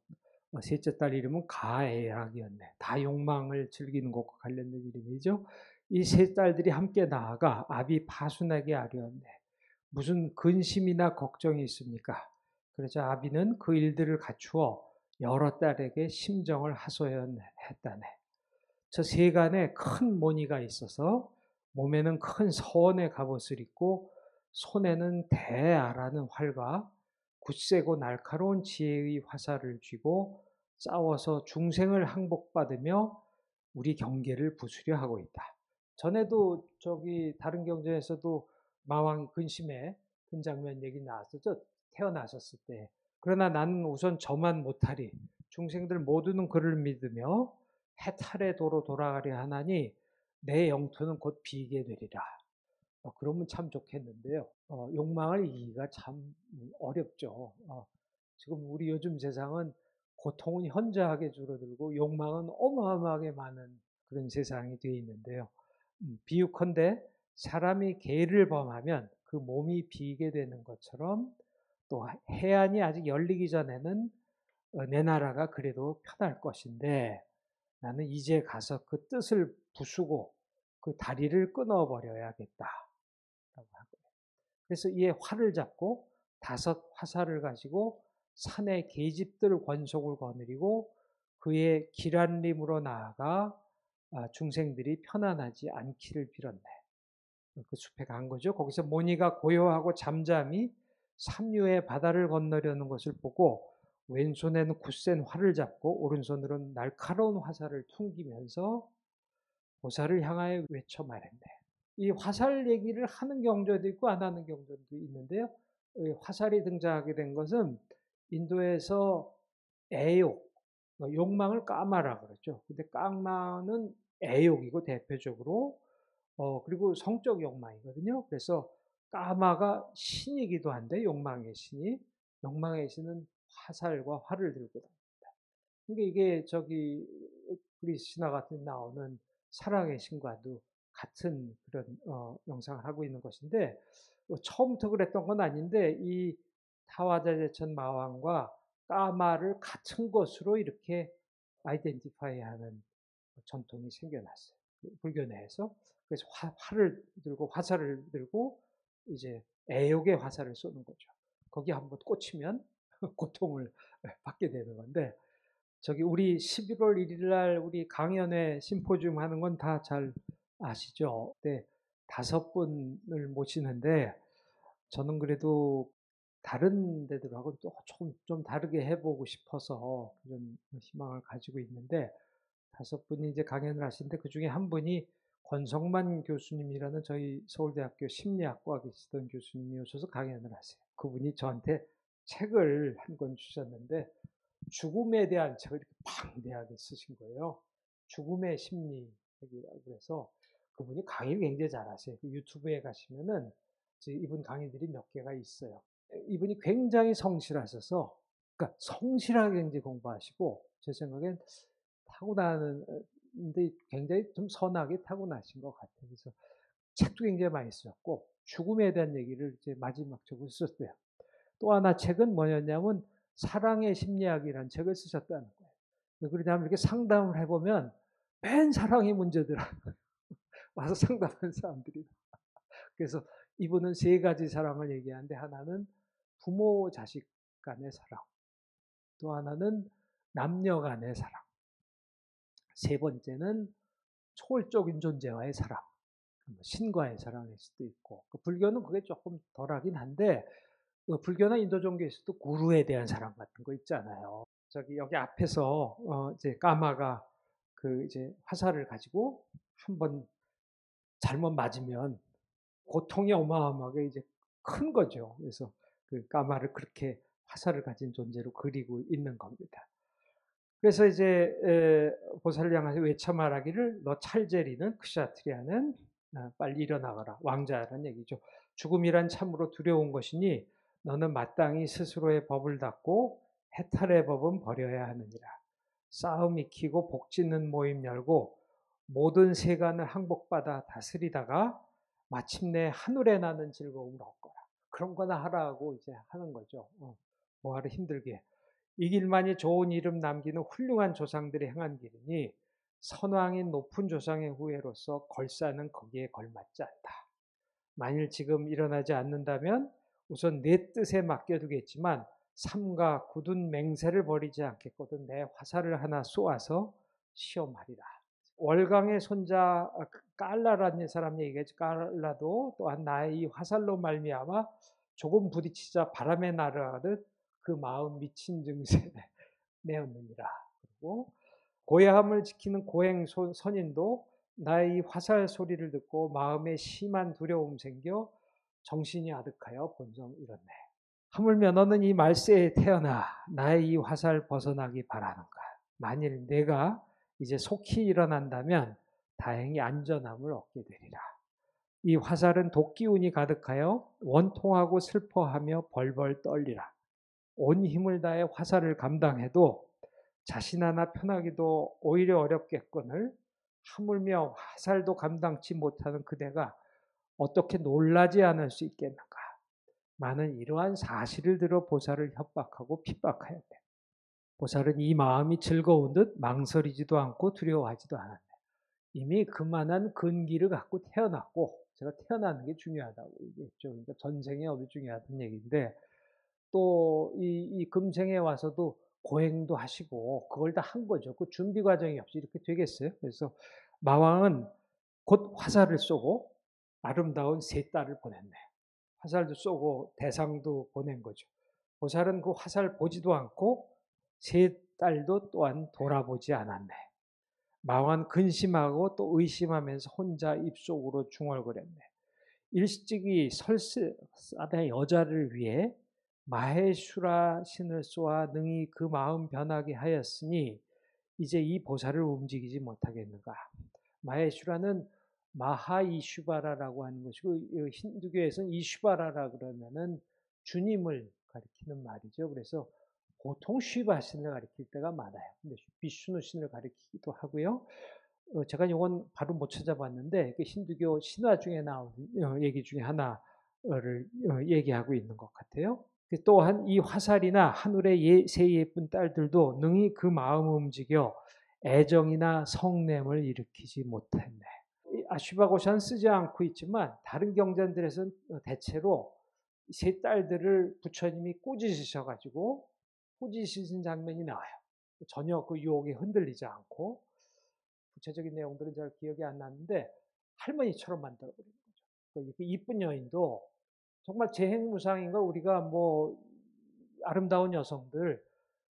Speaker 1: 셋째 딸 이름은 가애락이었네. 다 욕망을 즐기는 것과 관련된 이름이죠. 이 세 딸들이 함께 나아가 아비 파순에게 아뢰었네. 무슨 근심이나 걱정이 있습니까? 그러자 아비는 그 일들을 갖추어 여러 딸에게 심정을 하소연했다네. 저 세간에 큰 모니가 있어서 몸에는 큰 서원의 갑옷을 입고 손에는 대아라는 활과 굳세고 날카로운 지혜의 화살을 쥐고 싸워서 중생을 항복받으며 우리 경계를 부수려 하고 있다. 전에도 저기 다른 경전에서도 마왕 근심에 든 장면 얘기 나왔었죠. 태어나셨을 때. 그러나 나는 우선 저만 못하리. 중생들 모두는 그를 믿으며 해탈의 도로 돌아가려 하나니 내 영토는 곧 비게 되리라. 그러면 참 좋겠는데요. 욕망을 이기기가 참 어렵죠. 지금 우리 요즘 세상은 고통은 현저하게 줄어들고 욕망은 어마어마하게 많은 그런 세상이 되어 있는데요. 비유컨대 사람이 개를 범하면 그 몸이 비게 되는 것처럼 또 해안이 아직 열리기 전에는 내 나라가 그래도 편할 것인데 나는 이제 가서 그 뜻을 부수고 그 다리를 끊어버려야겠다라고 하고, 그래서 이에 활을 잡고 5화살을 가지고 산의 계집들 권속을 거느리고 그의 길안림으로 나아가 중생들이 편안하지 않기를 빌었네. 그 숲에 간 거죠. 거기서 모니가 고요하고 잠잠히 삼류의 바다를 건너려는 것을 보고 왼손에는 굳센 활을 잡고 오른손으로는 날카로운 화살을 퉁기면서 보살을 향하여 외쳐 말했네. 이 화살 얘기를 하는 경전도 있고 안 하는 경전도 있는데요. 화살이 등장하게 된 것은 인도에서 애욕, 욕망을 까마라 그러죠. 근데 까마는 애욕이고 대표적으로 그리고 성적 욕망이거든요. 그래서 까마가 신이기도 한데 욕망의 신이, 욕망의 신은 화살과 활을 들고 다닙니다. 그러니까 이게 저기 그리스 신화 같은 데 나오는 사랑의 신과도 같은 그런 영상을 하고 있는 것인데, 처음부터 그랬던 건 아닌데 이 타와자제천 마왕과 까마를 같은 것으로 이렇게 아이덴티파이하는 전통이 생겨났어요. 불교 내에서. 그래서 활을 들고 화살을 들고 이제 애욕의 화살을 쏘는 거죠. 거기 한번 꽂히면 고통을 받게 되는 건데, 저기 우리 11월 1일 날 우리 강연회 심포지움 하는 건 다 잘 아시죠? 네, 5분을 모시는데 저는 그래도 다른 데들하고 또 좀 다르게 해보고 싶어서 그런 희망을 가지고 있는데, 5분이 이제 강연을 하시는데 그 중에 한 분이 권성만 교수님이라는 저희 서울대학교 심리학과 계시던 교수님이 오셔서 강연을 하세요. 그분이 저한테 책을 한 권 주셨는데 죽음에 대한 책을 이렇게 방대하게 쓰신 거예요. 죽음의 심리학이라고 해서 그분이 강의를 굉장히 잘하세요. 그 유튜브에 가시면은 이분 강의들이 몇 개가 있어요. 이분이 굉장히 성실하셔서, 그러니까 성실하게 굉장히 공부하시고 제 생각엔 타고나는데 굉장히 좀 선하게 타고나신 것 같아요. 그래서 책도 굉장히 많이 쓰셨고 죽음에 대한 얘기를 이제 마지막적으로 쓰셨대요. 또 하나 책은 뭐였냐면 사랑의 심리학이라는 책을 쓰셨다는 거예요. 왜 그러냐면 이렇게 상담을 해보면 맨 사랑의 문제더라. 와서 상담하는 사람들이. 그래서 이분은 3가지 사랑을 얘기하는데, 하나는 부모 자식 간의 사랑, 또 하나는 남녀 간의 사랑, 3번째는 초월적인 존재와의 사랑, 신과의 사랑일 수도 있고, 불교는 그게 조금 덜하긴 한데 불교나 인도 종교에서도 구루에 대한 사랑 같은 거 있잖아요. 저기 여기 앞에서 이제 까마가 그 이제 화살을 가지고 한번 잘못 맞으면 고통이 어마어마하게 이제 큰 거죠. 그래서 그 까마를 그렇게 화살을 가진 존재로 그리고 있는 겁니다. 그래서 이제 보살을 향해서 외쳐 말하기를 너 찰제리는 크샤트리아는 빨리 일어나거라. 왕자라는 얘기죠. 죽음이란 참으로 두려운 것이니 너는 마땅히 스스로의 법을 닫고 해탈의 법은 버려야 하느니라. 싸움 익히고 복짓는 모임 열고 모든 세간을 항복받아 다스리다가 마침내 하늘에 나는 즐거움을 얻거라. 그런 거나 하라고 이제 하는 거죠. 뭐하러 힘들게. 이 길만이 좋은 이름 남기는 훌륭한 조상들이 행한 길이니 선왕인 높은 조상의 후예로서 걸사는 거기에 걸맞지 않다. 만일 지금 일어나지 않는다면 우선 내 뜻에 맡겨두겠지만 삼가 굳은 맹세를 버리지 않겠거든 내 화살을 하나 쏘아서 시험하리라. 월강의 손자 깔라라는 사람 얘기겠죠. 깔라도 또한 나의 이 화살로 말미암아 조금 부딪히자 바람에 날아가듯 그 마음 미친 증세 내었느니라. 그리고 고해함을 지키는 고행 선인도 나의 이 화살 소리를 듣고 마음에 심한 두려움 생겨 정신이 아득하여 본성 잃었네. 하물며 너는 이 말세에 태어나 나의 이 화살 벗어나기 바라는가. 만일 내가 이제 속히 일어난다면 다행히 안전함을 얻게 되리라. 이 화살은 독기운이 가득하여 원통하고 슬퍼하며 벌벌 떨리라. 온 힘을 다해 화살을 감당해도 자신 하나 편하기도 오히려 어렵겠거늘 하물며 화살도 감당치 못하는 그대가 어떻게 놀라지 않을 수 있겠는가. 많은 이러한 사실을 들어 보살을 협박하고 핍박하였네. 보살은 이 마음이 즐거운 듯 망설이지도 않고 두려워하지도 않았네. 이미 그만한 근기를 갖고 태어났고 제가 태어나는 게 중요하다고 얘기했죠. 그러니까 전생의 업이 중요하다는 얘기인데 또 이 금생에 와서도 고행도 하시고 그걸 다 한 거죠. 그 준비 과정이 없이 이렇게 되겠어요? 그래서 마왕은 곧 화살을 쏘고 아름다운 세 딸을 보냈네. 화살도 쏘고 대상도 보낸 거죠. 보살은 그 화살 보지도 않고 세 딸도 또한 돌아보지 않았네. 마왕은 근심하고 또 의심하면서 혼자 입속으로 중얼거렸네. 일찍이 설사대 여자를 위해 마해슈라 신을 쏘아 능히 그 마음 변하게 하였으니 이제 이 보살을 움직이지 못하겠는가. 마해슈라는 마하이슈바라라고 하는 것이고 힌두교에서는 이슈바라라 그러면은 주님을 가리키는 말이죠. 그래서 보통 슈바 신을 가리킬 때가 많아요. 근데 비슈누 신을 가리키기도 하고요. 제가 이건 바로 못 찾아봤는데 그 힌두교 신화 중에 나오는 얘기 중에 하나를 얘기하고 있는 것 같아요. 또한 이 화살이나 하늘의 새 예쁜 딸들도 능히 그 마음을 움직여 애정이나 성냄을 일으키지 못했네. 아슈바고샤는 쓰지 않고 있지만 다른 경전들에서는 대체로 세 딸들을 부처님이 꾸짖으셔가지고 꾸짖으신 장면이 나와요. 전혀 그 유혹에 흔들리지 않고 구체적인 내용들은 잘 기억이 안 나는데 할머니처럼 만들어버리는 거죠. 그 이쁜 여인도 정말 재행무상인 걸 우리가 뭐 아름다운 여성들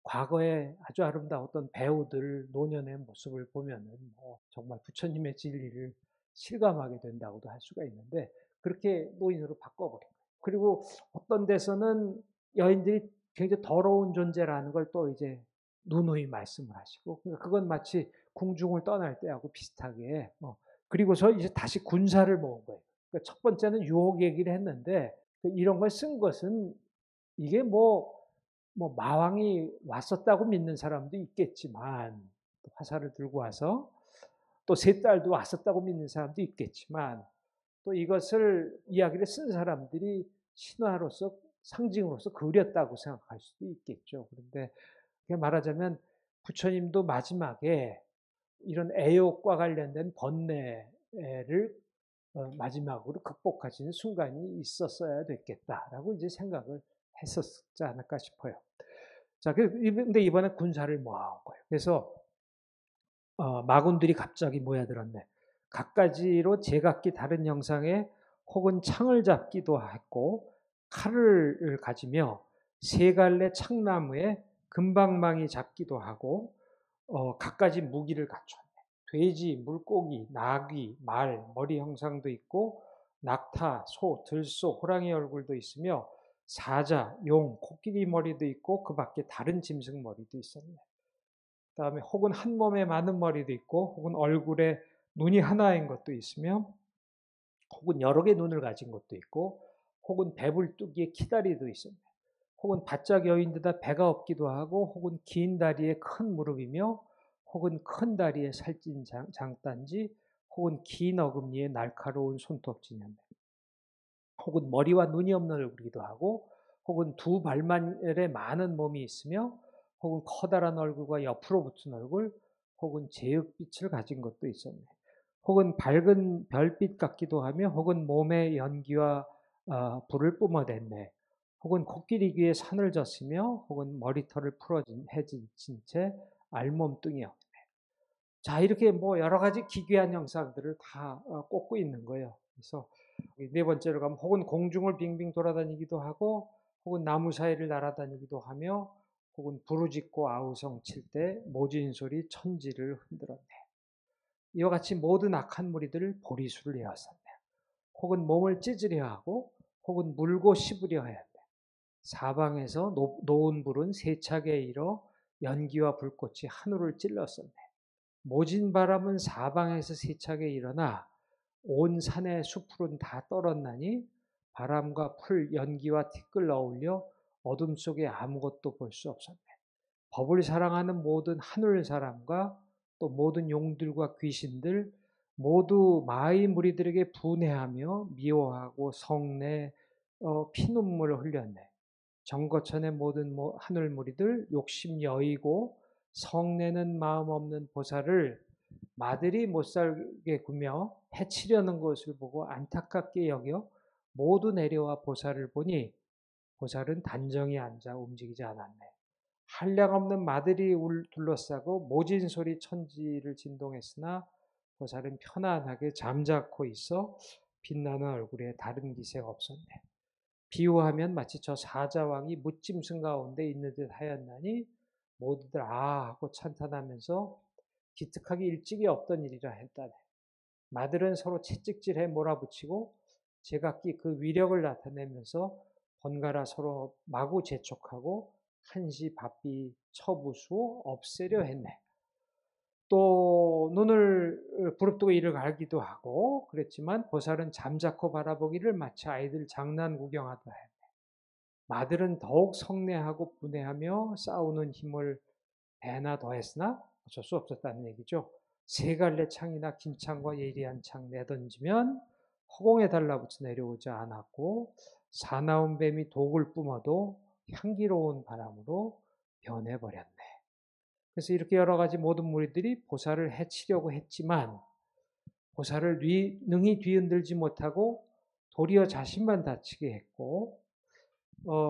Speaker 1: 과거에 아주 아름다웠던 배우들 노년의 모습을 보면은 뭐 정말 부처님의 진리를 실감하게 된다고도 할 수가 있는데 그렇게 노인으로 바꿔버린 거예요. 그리고 어떤 데서는 여인들이 굉장히 더러운 존재라는 걸 또 이제 누누이 말씀을 하시고 그러니까 그건 마치 궁중을 떠날 때하고 비슷하게 그리고서 이제 다시 군사를 모은 거예요. 그러니까 첫 번째는 유혹 얘기를 했는데 이런 걸 쓴 것은 이게 뭐 마왕이 왔었다고 믿는 사람도 있겠지만 화살을 들고 와서 또 세 딸도 왔었다고 믿는 사람도 있겠지만 또 이것을 이야기를 쓴 사람들이 신화로서 상징으로서 그렸다고 생각할 수도 있겠죠. 그런데 말하자면 부처님도 마지막에 이런 애욕과 관련된 번뇌를 마지막으로 극복하시는 순간이 있었어야 됐겠다라고 이제 생각을 했었지 않을까 싶어요. 자, 근데 이번에 군사를 모아온 거예요. 그래서 마군들이 갑자기 모여들었네. 갖가지로 제각기 다른 형상의 혹은 창을 잡기도 했고 칼을 가지며 세 갈래 창나무에 금방망이 잡기도 하고 갖가지 무기를 갖췄네. 돼지, 물고기, 나귀, 말, 머리 형상도 있고 낙타, 소, 들소, 호랑이 얼굴도 있으며 사자, 용, 코끼리 머리도 있고 그 밖에 다른 짐승 머리도 있었네. 그다음에 혹은 한 몸에 많은 머리도 있고 혹은 얼굴에 눈이 하나인 것도 있으며 혹은 여러 개 눈을 가진 것도 있고 혹은 배불뚝이에 키다리도 있었네. 혹은 바짝 여인데다 배가 없기도 하고 혹은 긴 다리에 큰 무릎이며 혹은 큰 다리에 살찐 장단지 혹은 긴 어금니에 날카로운 손톱지녔네. 혹은 머리와 눈이 없는 얼굴이기도 하고 혹은 두 발만에 많은 몸이 있으며 혹은 커다란 얼굴과 옆으로 붙은 얼굴 혹은 제육빛을 가진 것도 있었네. 혹은 밝은 별빛 같기도 하며 혹은 몸에 연기와 불을 뿜어댔네. 혹은 코끼리 귀에 산을 졌으며 혹은 머리털을 풀어진 해진 채 알몸뚱이였네. 자, 이렇게 뭐 여러 가지 기괴한 형상들을 다 꽂고 있는 거예요. 그래서 네 번째로 가면 혹은 공중을 빙빙 돌아다니기도 하고 혹은 나무 사이를 날아다니기도 하며 혹은 부르짖고 아우성 칠 때 모진 소리 천지를 흔들었네. 이와 같이 모든 악한 무리들을 보리수를 내었었네. 혹은 몸을 찢으려 하고 혹은 물고 씹으려 하였네. 사방에서 노은 불은 세차게 일어 연기와 불꽃이 하늘을 찔렀었네. 모진 바람은 사방에서 세차게 일어나 온 산의 숲풀은 다 떨었나니 바람과 풀, 연기와 티끌 어울려 어둠 속에 아무것도 볼 수 없었네. 법을 사랑하는 모든 하늘 사람과 또 모든 용들과 귀신들 모두 마의 무리들에게 분해하며 미워하고 성내 피눈물을 흘렸네. 정거천의 모든 하늘 무리들 욕심 여이고 성내는 마음 없는 보살을 마들이 못 살게 구며 해치려는 것을 보고 안타깝게 여겨 모두 내려와 보살을 보니 보살은 단정히 앉아 움직이지 않았네. 한량없는 마들이 둘러싸고 모진 소리 천지를 진동했으나 보살은 편안하게 잠자코 있어 빛나는 얼굴에 다른 기세가 없었네. 비유하면 마치 저 사자왕이 무짐승 가운데 있는 듯 하였나니 모두들 아 하고 찬탄하면서 기특하기 일찍이 없던 일이라 했다네. 마들은 서로 채찍질해 몰아붙이고 제각기 그 위력을 나타내면서 번갈아 서로 마구 재촉하고 한시 바삐 쳐부수어 없애려 했네. 또 눈을 부릅뜨고 이를 갈기도 하고 그랬지만 보살은 잠자코 바라보기를 마치 아이들 장난 구경하듯 했네. 마들은 더욱 성내하고 분해하며 싸우는 힘을 배나 더했으나 어쩔 수 없었다는 얘기죠. 세 갈래 창이나 긴 창과 예리한 창 내던지면 허공에 달라붙어 내려오지 않았고 사나운 뱀이 독을 뿜어도 향기로운 바람으로 변해버렸네. 그래서 이렇게 여러 가지 모든 무리들이 보살을 해치려고 했지만 보살을 능히 뒤흔들지 못하고 도리어 자신만 다치게 했고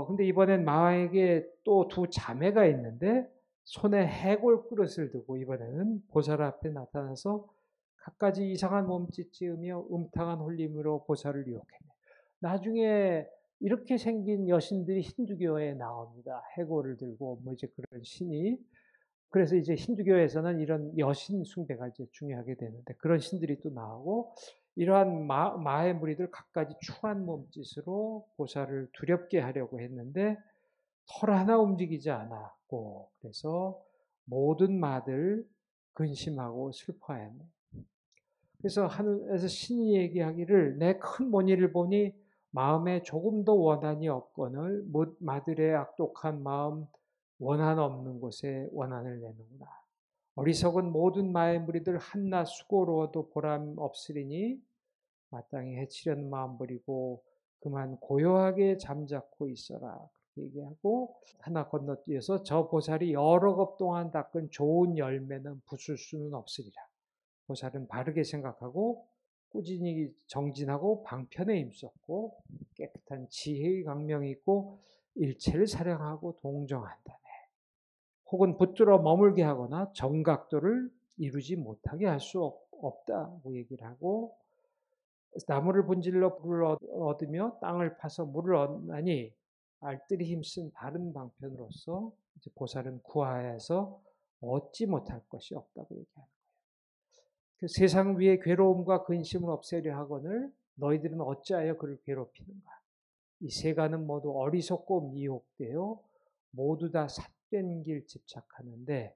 Speaker 1: 근데 이번엔 마에게 또 두 자매가 있는데 손에 해골 그릇을 두고 이번에는 보살 앞에 나타나서 갖가지 이상한 몸짓 지으며 음탕한 홀림으로 보살을 유혹했네. 나중에 이렇게 생긴 여신들이 힌두교에 나옵니다. 해골을 들고 뭐 이제 그런 신이. 그래서 이제 힌두교에서는 이런 여신 숭배가 이제 중요하게 되는데 그런 신들이 또 나오고 이러한 마의 무리들 갖가지 추한 몸짓으로 보살을 두렵게 하려고 했는데 털 하나 움직이지 않았고 그래서 모든 마들 근심하고 슬퍼했네. 그래서 하늘에서 신이 얘기하기를 내 큰 본의를 보니 마음에 조금도 원한이 없거늘 마들의 악독한 마음 원한 없는 곳에 원한을 내는구나. 어리석은 모든 마의 무리들 한낱 수고로워도 보람 없으리니 마땅히 해치려는 마음 버리고 그만 고요하게 잠자코 있어라. 그렇게 얘기하고 하나 건너뛰어서 저 보살이 여러 겁 동안 닦은 좋은 열매는 부술 수는 없으리라. 보살은 바르게 생각하고 꾸준히 정진하고 방편에 힘썼고 깨끗한 지혜의 강명이 있고 일체를 사랑하고 동정한다네. 혹은 붙들어 머물게 하거나 정각도를 이루지 못하게 할 수 없다고 얘기를 하고 나무를 분질러 불을 얻으며 땅을 파서 물을 얻나니 알뜰히 힘쓴 바른 방편으로서 이제 보살은 구하에서 얻지 못할 것이 없다고 얘기하는 거예요. 그 세상 위에 괴로움과 근심을 없애려 하거늘 너희들은 어찌하여 그를 괴롭히는가? 이 세간은 모두 어리석고 미혹되어 모두 다 삿된 길 집착하는데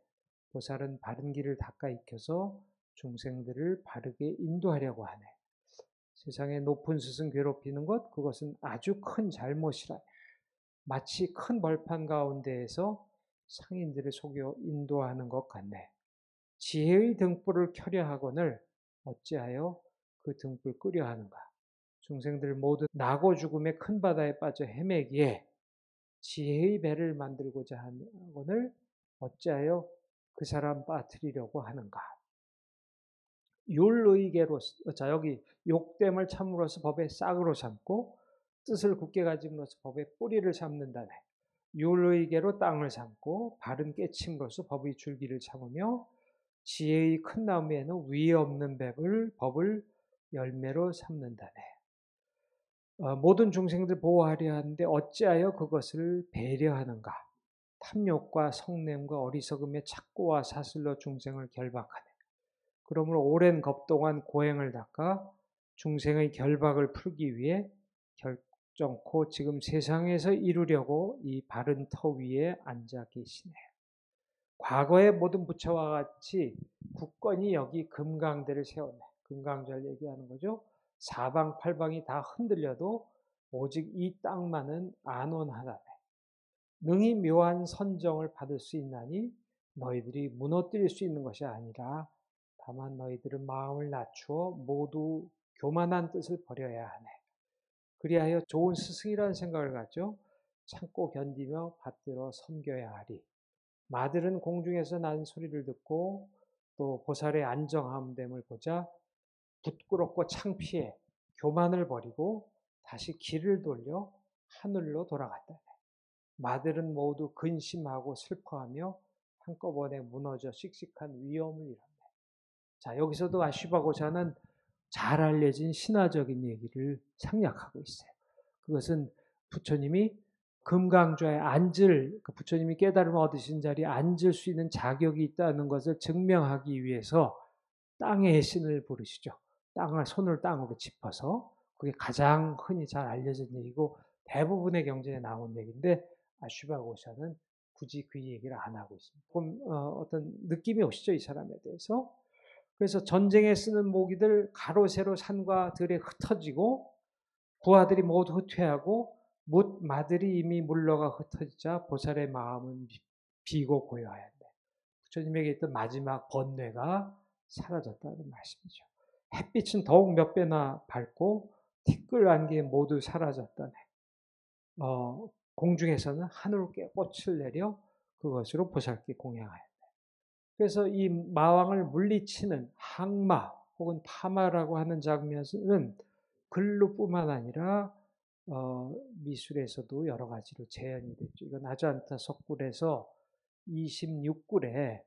Speaker 1: 보살은 바른 길을 닦아 익혀서 중생들을 바르게 인도하려고 하네. 세상의 높은 스승 괴롭히는 것, 그것은 아주 큰 잘못이라. 마치 큰 벌판 가운데에서 상인들을 속여 인도하는 것 같네. 지혜의 등불을 켜려 하거늘 어찌하여 그 등불 끄려 하는가. 중생들 모두 나고 죽음의 큰 바다에 빠져 헤매기에 지혜의 배를 만들고자 하거늘 어찌하여 그 사람 빠뜨리려고 하는가. 율의계로서 자 여기 욕됨을 참으로서 법의 싹으로 삼고 뜻을 굳게 가짐으로써 법의 뿌리를 삼는다네. 율의계로 땅을 삼고 바른 깨침으로써 법의 줄기를 참으며 지혜의 큰 나무에는 위 없는 법을 열매로 삼는다네. 모든 중생들 보호하려 하는데 어찌하여 그것을 배려하는가. 탐욕과 성냄과 어리석음의 착고와 사슬로 중생을 결박하네. 그러므로 오랜 겁 동안 고행을 닦아 중생의 결박을 풀기 위해 결정코 지금 세상에서 이루려고 이 바른 터 위에 앉아 계시네. 과거의 모든 부처와 같이 굳건히 여기 금강대를 세웠네. 금강절 얘기하는 거죠. 사방팔방이 다 흔들려도 오직 이 땅만은 안온하다네. 능히 묘한 선정을 받을 수 있나니 너희들이 무너뜨릴 수 있는 것이 아니라 다만 너희들은 마음을 낮추어 모두 교만한 뜻을 버려야 하네. 그리하여 좋은 스승이라는 생각을 갖죠. 참고 견디며 받들어 섬겨야 하리. 마들은 공중에서 난 소리를 듣고 또 보살의 안정함됨을 보자 부끄럽고 창피해 교만을 버리고 다시 길을 돌려 하늘로 돌아갔다. 마들은 모두 근심하고 슬퍼하며 한꺼번에 무너져 씩씩한 위험을 일어났다. 자, 여기서도 아슈바고사는 잘 알려진 신화적인 얘기를 생략하고 있어요. 그것은 부처님이 금강좌에 앉을, 부처님이 깨달음을 얻으신 자리에 앉을 수 있는 자격이 있다는 것을 증명하기 위해서 땅의 신을 부르시죠. 손을 땅으로 짚어서 그게 가장 흔히 잘 알려진 얘기고 대부분의 경전에 나온 얘기인데 아슈바고사는 굳이 그 얘기를 안 하고 있습니다. 조금 어떤 느낌이 오시죠? 이 사람에 대해서. 그래서 전쟁에 쓰는 모기들 가로 세로 산과 들에 흩어지고 부하들이 모두 후퇴하고 마들이 이미 물러가 흩어지자 보살의 마음은 비고 고요하였네. 부처님에게 있던 마지막 번뇌가 사라졌다는 말씀이죠. 햇빛은 더욱 몇 배나 밝고 티끌 안개 모두 사라졌다네. 공중에서는 하늘께 꽃을 내려 그것으로 보살께 공양하였네. 그래서 이 마왕을 물리치는 항마 혹은 파마라고 하는 장면은 글로뿐만 아니라 미술에서도 여러 가지로 재현이 됐죠. 이건 아자안타 석굴에서 26굴에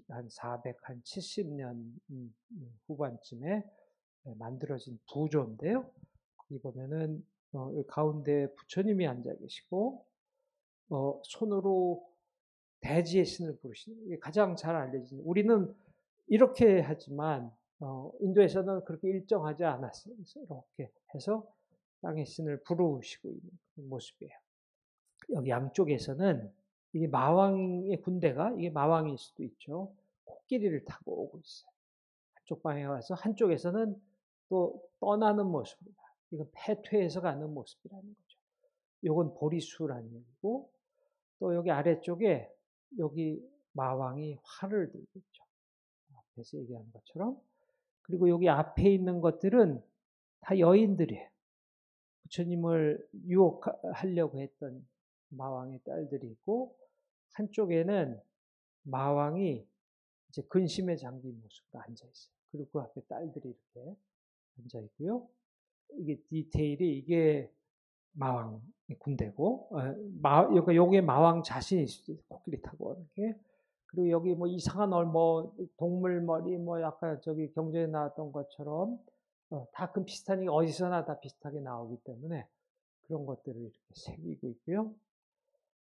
Speaker 1: 한 470년 후반쯤에 만들어진 부조인데요. 거기 보면은 가운데 부처님이 앉아 계시고 손으로 대지의 신을 부르시는 게 가장 잘 알려진. 우리는 이렇게 하지만 인도에서는 그렇게 일정하지 않았어요. 그래서 이렇게 해서 땅의 신을 부르시고 있는 모습이에요. 여기 양쪽에서는 이게 마왕의 군대가 이게 마왕일 수도 있죠. 코끼리를 타고 오고 있어요. 한쪽 방에 와서 한쪽에서는 또 떠나는 모습입니다. 이건 패퇴해서 가는 모습이라는 거죠. 이건 보리수라는 얘기고 또 여기 아래쪽에 여기 마왕이 활을 들고 있죠. 앞에서 얘기한 것처럼. 그리고 여기 앞에 있는 것들은 다 여인들이에요. 부처님을 유혹하려고 했던 마왕의 딸들이 있고 한쪽에는 마왕이 이제 근심에 잠긴 모습으로 앉아 있어요. 그리고 그 앞에 딸들이 이렇게 앉아 있고요. 이게 디테일이 이게 마왕 군대고, 그러니까 요게 마왕 자신이 있을 때 코끼리 타고 이렇게. 그리고 여기 뭐 이상한 뭐 동물 머리 뭐 약간 저기 경전에 나왔던 것처럼 다 그 비슷한 게 어디서나 다 비슷하게 나오기 때문에 그런 것들을 이렇게 새기고 있고요.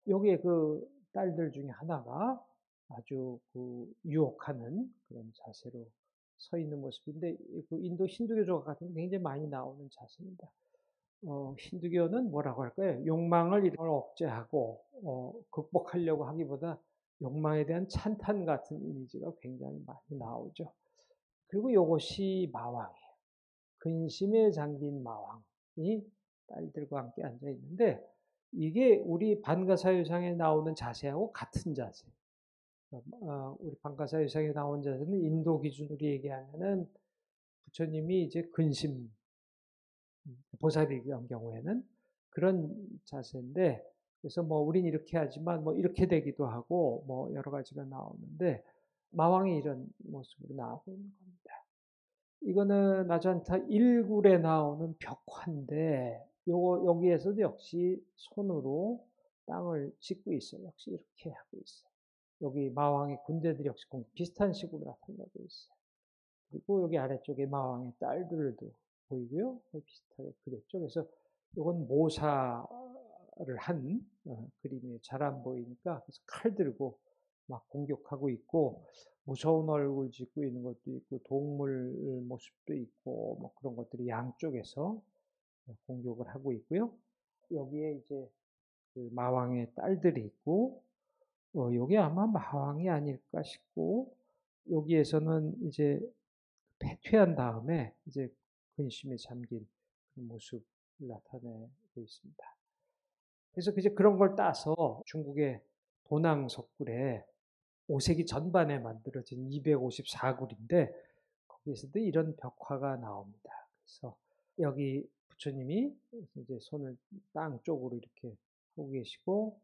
Speaker 1: 여기에 그 딸들 중에 하나가 아주 그 유혹하는 그런 자세로 서 있는 모습인데 그 인도 힌두교적 같은 게 굉장히 많이 나오는 자세입니다. 힌두교는 뭐라고 할까요? 욕망을 이걸 억제하고 극복하려고 하기보다 욕망에 대한 찬탄 같은 이미지가 굉장히 많이 나오죠. 그리고 이것이 마왕이에요. 근심에 잠긴 마왕이 딸들과 함께 앉아 있는데 이게 우리 반가사유상에 나오는 자세하고 같은 자세. 우리 반가사유상에 나온 자세는 인도 기준으로 얘기하면은 부처님이 이제 근심 보살이의 경우에는 그런 자세인데 그래서 뭐 우린 이렇게 하지만 뭐 이렇게 되기도 하고 뭐 여러 가지가 나오는데 마왕이 이런 모습으로 나오고 있는 겁니다. 이거는 아잔타 1굴에 나오는 벽화인데 여기에서도 역시 손으로 땅을 짚고 있어요. 역시 이렇게 하고 있어요. 여기 마왕의 군대들이 역시 비슷한 식으로 나타나고 있어요. 그리고 여기 아래쪽에 마왕의 딸들도 보이고요. 비슷하게 그랬죠. 그래서 이건 모사를 한 그림이 잘 안 보이니까 그래서 칼 들고 막 공격하고 있고 무서운 얼굴 짓고 있는 것도 있고 동물 모습도 있고 뭐 그런 것들이 양쪽에서 공격을 하고 있고요. 여기에 이제 그 마왕의 딸들이 있고 여기 아마 마왕이 아닐까 싶고 여기에서는 이제 패퇴한 다음에 이제 근심에 잠긴 그런 모습을 나타내고 있습니다. 그래서 이제 그런 걸 따서 중국의 도낭석굴에 5세기 전반에 만들어진 254굴인데 거기에서도 이런 벽화가 나옵니다. 그래서 여기 부처님이 이제 손을 땅 쪽으로 이렇게 하고 계시고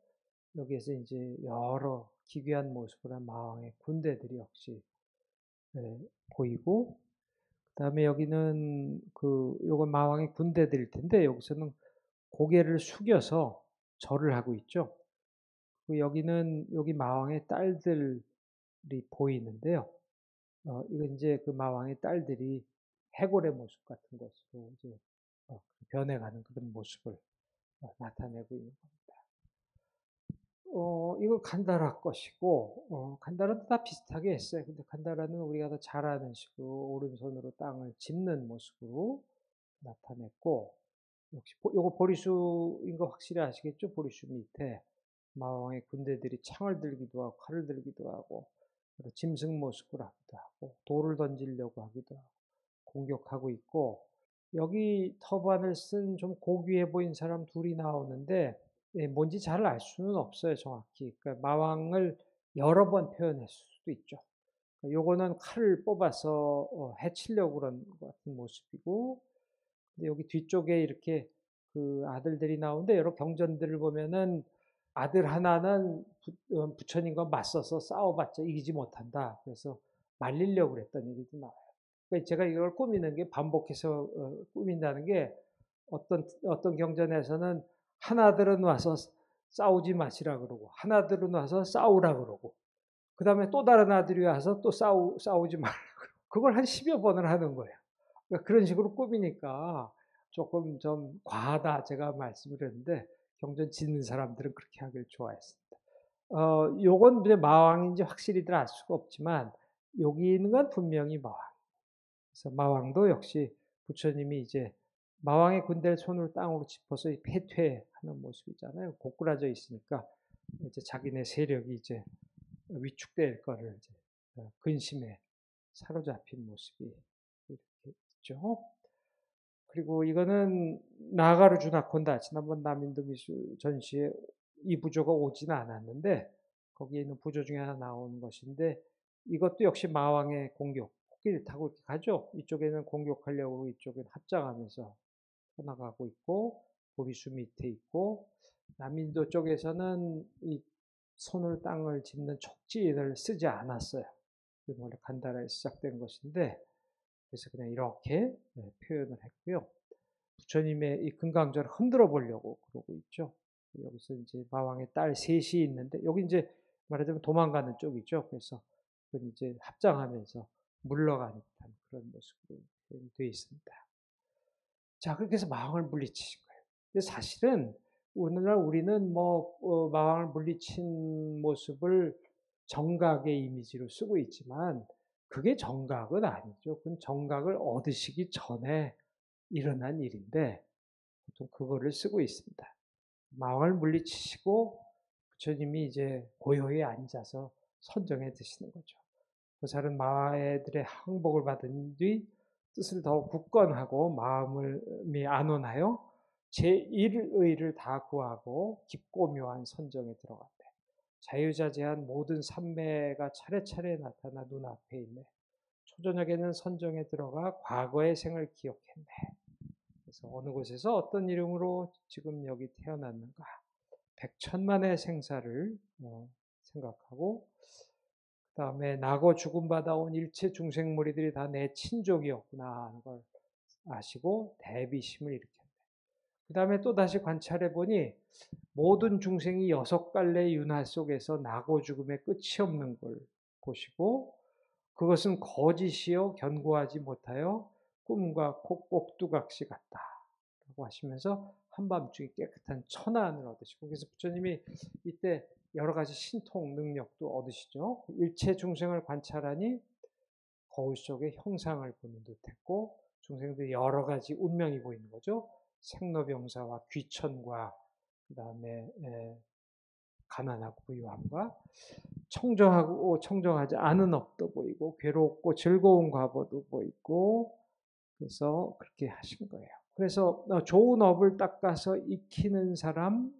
Speaker 1: 여기에서 이제 여러 기괴한 모습으로 한 마왕의 군대들이 역시 예, 보이고, 그다음에 여기는 요건 마왕의 군대들일 텐데 여기서는 고개를 숙여서 절을 하고 있죠. 여기는 여기 마왕의 딸들이 보이는데요. 이건 이제 그 마왕의 딸들이 해골의 모습 같은 것으로 이제 변해가는 그런 모습을 나타내고 있는 겁니다. 이거 간다라 것이고, 간다라도 다 비슷하게 했어요. 근데 간다라는 우리가 더 잘 아는 식으로 오른손으로 땅을 짚는 모습으로 나타냈고, 역시 요거 보리수인 거 확실히 아시겠죠? 보리수 밑에 마왕의 군대들이 창을 들기도 하고 칼을 들기도 하고 짐승 모습을 하기도 하고 돌을 던지려고 하기도 하고 공격하고 있고, 여기 터반을 쓴 좀 고귀해 보인 사람 둘이 나오는데 뭔지 잘 알 수는 없어요, 정확히. 그러니까 마왕을 여러 번 표현했을 수도 있죠. 요거는 칼을 뽑아서 해치려고 그런 것 같은 모습이고, 근데 여기 뒤쪽에 이렇게 그 아들들이 나오는데 여러 경전들을 보면은 아들 하나는 부처님과 맞서서 싸워봤자 이기지 못한다. 그래서 말리려고 그랬던 얘기도 나와요. 그러니까 제가 이걸 꾸미는 게 반복해서 꾸민다는 게 어떤 경전에서는 하나들은 와서 싸우지 마시라 그러고 하나들은 와서 싸우라 그러고 그 다음에 또 다른 아들이 와서 또 싸우지 말라 그러고 그걸 한 10여 번을 하는 거예요. 그러니까 그런 식으로 꾸미니까 조금 좀 과하다 제가 말씀을 했는데 경전 짓는 사람들은 그렇게 하길 좋아했습니다. 요건 이제 마왕인지 확실히들 알 수가 없지만 여기 있는 건 분명히 마왕. 그래서 마왕도 역시 부처님이 이제 마왕의 군대를 손으로 땅으로 짚어서 패퇴하는 모습이잖아요. 고꾸라져 있으니까 이제 자기네 세력이 이제 위축될 거를 이제 근심에 사로잡힌 모습이 이렇게 있죠. 그리고 이거는 나가르 주나콘다. 지난번 남인도 미술 전시에 이 부조가 오지는 않았는데 거기에 있는 부조 중에 하나 나오는 것인데 이것도 역시 마왕의 공격. 코끼리 타고 이렇게 가죠. 이쪽에는 공격하려고 이쪽은 합장하면서 떠나가고 있고 보리수 밑에 있고 남인도 쪽에서는 이 손을 땅을 짚는 촉지를 쓰지 않았어요. 원래 간다라에 시작된 것인데 그래서 그냥 이렇게 표현을 했고요. 부처님의 이 금강절을 흔들어 보려고 그러고 있죠. 여기서 이제 마왕의 딸 셋이 있는데 여기 이제 말하자면 도망가는 쪽이죠. 그래서 그건 이제 합장하면서 물러가는 듯한 그런 모습으로 되어 있습니다. 자, 그렇게 해서 마왕을 물리치신 거예요. 근데 사실은 오늘날 우리는 마왕을 물리친 모습을 정각의 이미지로 쓰고 있지만 그게 정각은 아니죠. 그건 정각을 얻으시기 전에 일어난 일인데 보통 그거를 쓰고 있습니다. 마왕을 물리치시고 부처님이 이제 고요히 앉아서 선정해 드시는 거죠. 보살은 마애들의 항복을 받은 뒤 뜻을 더욱 굳건하고 마음이 안온하여 제1의를 다 구하고 깊고 묘한 선정에 들어간대. 자유자재한 모든 삼매가 차례차례 나타나 눈앞에 있네. 초저녁에는 선정에 들어가 과거의 생을 기억했네. 그래서 어느 곳에서 어떤 이름으로 지금 여기 태어났는가. 백천만의 생사를 생각하고 그 다음에 나고 죽음 받아온 일체 중생무리들이 다 내 친족이었구나 하는 걸 아시고 대비심을 일으켰네. 그 다음에 또 다시 관찰해 보니 모든 중생이 여섯 갈래 윤화 속에서 나고 죽음의 끝이 없는 걸 보시고 그것은 거짓이요 견고하지 못하여 꿈과 꼭두각시 같다라고 하시면서 한밤중에 깨끗한 천안을 얻으시고 그래서 부처님이 이때 여러 가지 신통 능력도 얻으시죠. 일체 중생을 관찰하니 거울 속에 형상을 보는 듯했고 중생들이 여러 가지 운명이 보이는 거죠. 생로병사와 귀천과 그 다음에 가난하고 부유함과 청정하고 청정하지 않은 업도 보이고 괴롭고 즐거운 과보도 보이고 그래서 그렇게 하신 거예요. 그래서 좋은 업을 닦아서 익히는 사람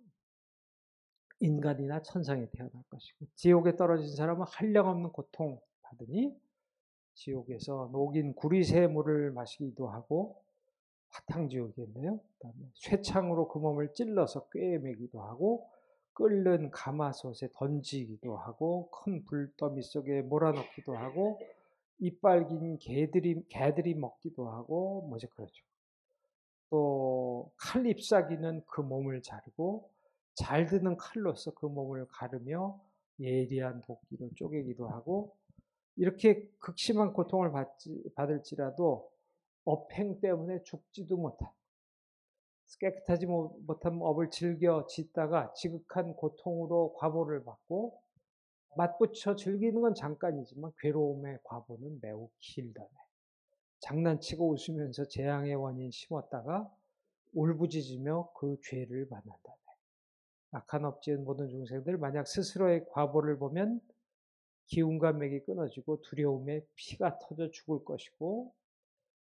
Speaker 1: 인간이나 천상에 태어날 것이고 지옥에 떨어진 사람은 한량없는 고통 받으니 지옥에서 녹인 구리새물을 마시기도 하고 화탕지옥이겠네요. 그다음에 쇠창으로 그 몸을 찔러서 꿰매기도 하고 끓는 가마솥에 던지기도 하고 큰 불더미 속에 몰아넣기도 하고 이빨 긴 개들이 먹기도 하고 뭐지 그러죠. 또 칼잎사귀는 그 몸을 자르고 잘 드는 칼로서 그 몸을 가르며 예리한 도끼로 쪼개기도 하고 이렇게 극심한 고통을 받을지라도 업행 때문에 죽지도 못한 깨끗하지 못한 업을 즐겨 짓다가 지극한 고통으로 과보를 받고 맞붙여 즐기는 건 잠깐이지만 괴로움의 과보는 매우 길다네. 장난치고 웃으면서 재앙의 원인 심었다가 울부짖으며 그 죄를 받는다네. 악한 업 지은 모든 중생들 만약 스스로의 과보를 보면 기운과 맥이 끊어지고 두려움에 피가 터져 죽을 것이고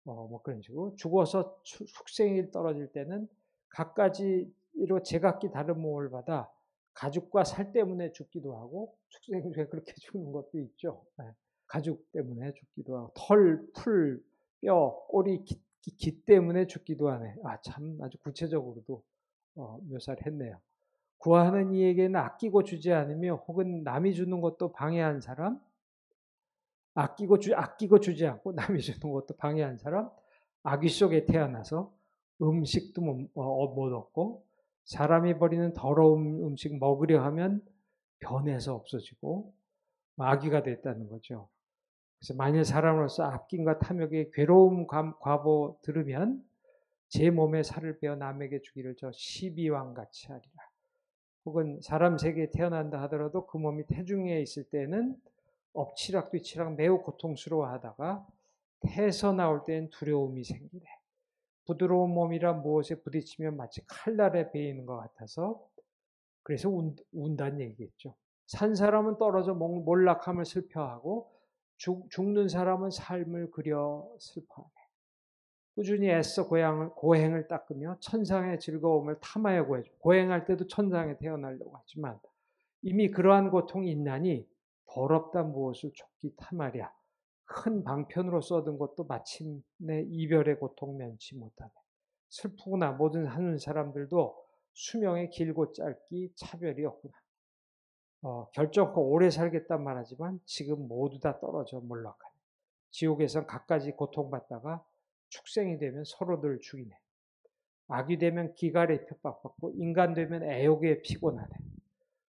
Speaker 1: 뭐 그런 식으로 죽어서 숙생이 떨어질 때는 갖가지로 제각기 다른 몸을 받아 가죽과 살 때문에 죽기도 하고 축생이 그렇게 죽는 것도 있죠. 네. 가죽 때문에 죽기도 하고 털, 풀, 뼈, 꼬리, 기 때문에 죽기도 하네. 참 아주 구체적으로도 묘사를 했네요. 구하는 이에게는 아끼고 주지 않으며 혹은 남이 주는 것도 방해한 사람, 아끼고 주지 않고 남이 주는 것도 방해한 사람, 아귀 속에 태어나서 음식도 못 얻고 사람이 버리는 더러운 음식 먹으려 하면 변해서 없어지고 아귀가 됐다는 거죠. 그래서 만일 사람으로서 아낌과 탐욕의 괴로움 과보 들으면 제 몸에 살을 빼어 남에게 주기를 저 시비왕같이 하리라. 혹은 사람 세계에 태어난다 하더라도 그 몸이 태중에 있을 때는 엎치락뒤치락 매우 고통스러워하다가 태서 나올 때는 두려움이 생기네. 부드러운 몸이라 무엇에 부딪히면 마치 칼날에 베이는 것 같아서 그래서 운다는 얘기겠죠. 산 사람은 떨어져 몰락함을 슬퍼하고 죽는 사람은 삶을 그려 슬퍼하네. 꾸준히 애써 고행을 닦으며 천상의 즐거움을 탐하여 구해줘. 고행할 때도 천상에 태어나려고 하지만 이미 그러한 고통이 있나니 더럽다 무엇을 족기 탐하랴. 큰 방편으로 써둔 것도 마침내 이별의 고통 면치 못하네. 슬프구나. 모든 하는 사람들도 수명의 길고 짧기 차별이 없구나. 결정코 오래 살겠단 말하지만 지금 모두 다 떨어져 몰락하네. 지옥에선 갖가지 고통받다가 축생이 되면 서로들 죽이네. 악이 되면 기갈에 핍박받고 인간 되면 애욕에 피곤하네.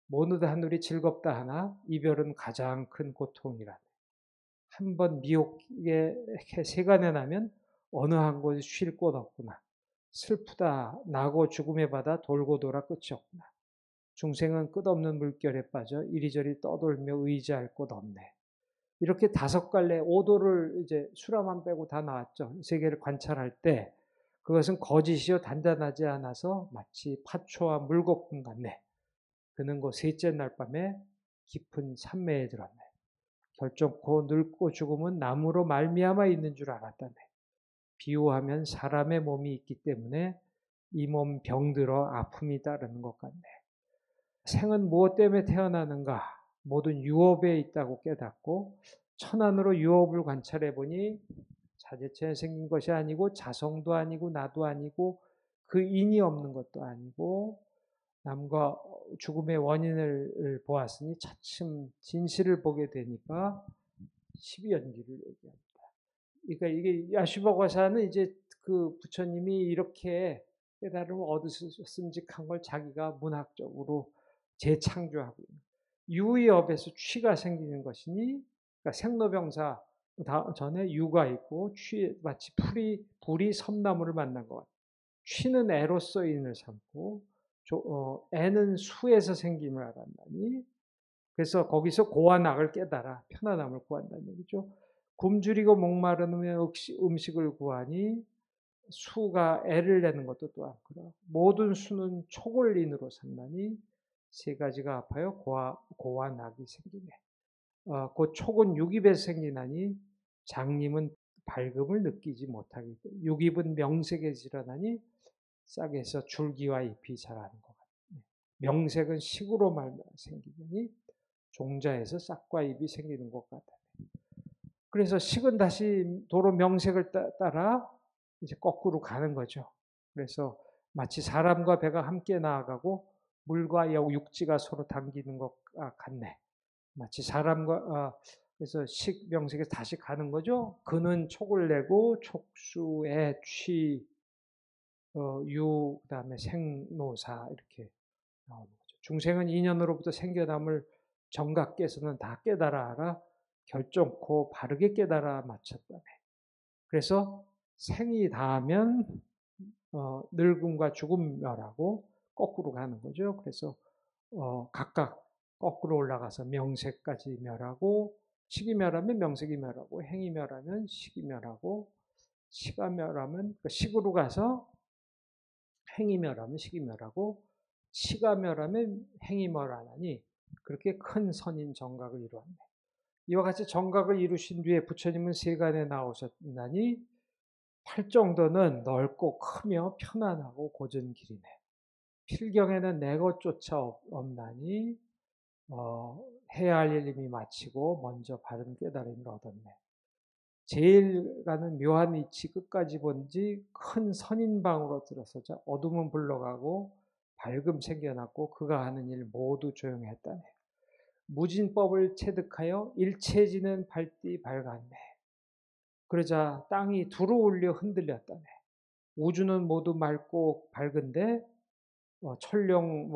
Speaker 1: 모두 다 하늘이 즐겁다 하나 이별은 가장 큰 고통이라네. 한번 미혹에 세간에 나면 어느 한 곳에 쉴 곳 없구나. 슬프다 나고 죽음의 바다 돌고 돌아 끝이 없구나. 중생은 끝없는 물결에 빠져 이리저리 떠돌며 의지할 곳 없네. 이렇게 5갈래 5도를 이제 수라만 빼고 다 나왔죠. 세계를 관찰할 때 그것은 거짓이요 단단하지 않아서 마치 파초와 물거품 같네. 그는 그 셋째 날 밤에 깊은 산매에 들었네. 결정코 늙고 죽음은 나무로 말미암아 있는 줄 알았다네. 비유하면 사람의 몸이 있기 때문에 이 몸 병들어 아픔이 따르는 것 같네. 생은 무엇 때문에 태어나는가? 모든 유업에 있다고 깨닫고 천안으로 유업을 관찰해 보니 자재체에 생긴 것이 아니고 자성도 아니고 나도 아니고 그 인이 없는 것도 아니고 남과 죽음의 원인을 보았으니 차츰 진실을 보게 되니까 십이연기를 얘기합니다. 그러니까 이게 야슈버가사는 이제 그 부처님이 이렇게 깨달음을 얻으셨음직한 걸 자기가 문학적으로 재창조하고 있는 유의업에서 취가 생기는 것이니 그러니까 생로병사 전에 유가 있고 취 마치 불이 섬나무를 만난 것 같아요. 취는 애로서 인을 삼고 애는 수에서 생김을 알았나니 그래서 거기서 고와 낙을 깨달아 편안함을 구한다는 얘기죠. 굶주리고 목마르면 음식을 구하니 수가 애를 내는 것도 또한 그러 모든 수는 초골인으로 산다니 세 가지가 아파요. 고와 낙이 생기네. 곧 촉은 육입에서 생기나니 장님은 밝음을 느끼지 못하기 때문에 육입은 명색에 질어나니 싹에서 줄기와 잎이 자라는 것 같아요. 명색은 식으로 말미암아 생기니 종자에서 싹과 잎이 생기는 것 같아요. 그래서 식은 다시 도로 명색을 따라 이제 거꾸로 가는 거죠. 그래서 마치 사람과 배가 함께 나아가고 물과 육지가 서로 당기는 것 같네. 마치 사람과 그래서 명색에서 다시 가는 거죠. 그는 촉을 내고 촉수에 취, 그다음에 생노사 이렇게 나오는 거죠. 중생은 인연으로부터 생겨남을 정각께서는 다 깨달아라 결정코 바르게 깨달아 마쳤다네. 그래서 생이 닿으면 늙음과 죽음 멸하고 거꾸로 가는 거죠. 그래서 각각 거꾸로 올라가서 명색까지 멸하고, 식이 멸하면 명색이 멸하고, 행이 멸하면 식이 멸하고, 식가 멸하면 그러니까 식으로 가서 행이 멸하면 식이 멸하고, 식가 멸하면 행이 멸하나니 그렇게 큰 선인 정각을 이루었네. 이와 같이 정각을 이루신 뒤에 부처님은 세간에 나오셨나니 팔정도는 넓고 크며 편안하고 고전 길이네. 필경에는 내 것조차 없나니 해야 할 일 이미 마치고 먼저 바른 깨달음을 얻었네. 제일 가는 묘한 이치 끝까지 본지 큰 선인방으로 들어서자 어둠은 불러가고 밝음 생겨났고 그가 하는 일 모두 조용했다네. 무진법을 체득하여 일체지는 밝디 밝았네. 그러자 땅이 두루 울려 흔들렸다네. 우주는 모두 맑고 밝은데 천령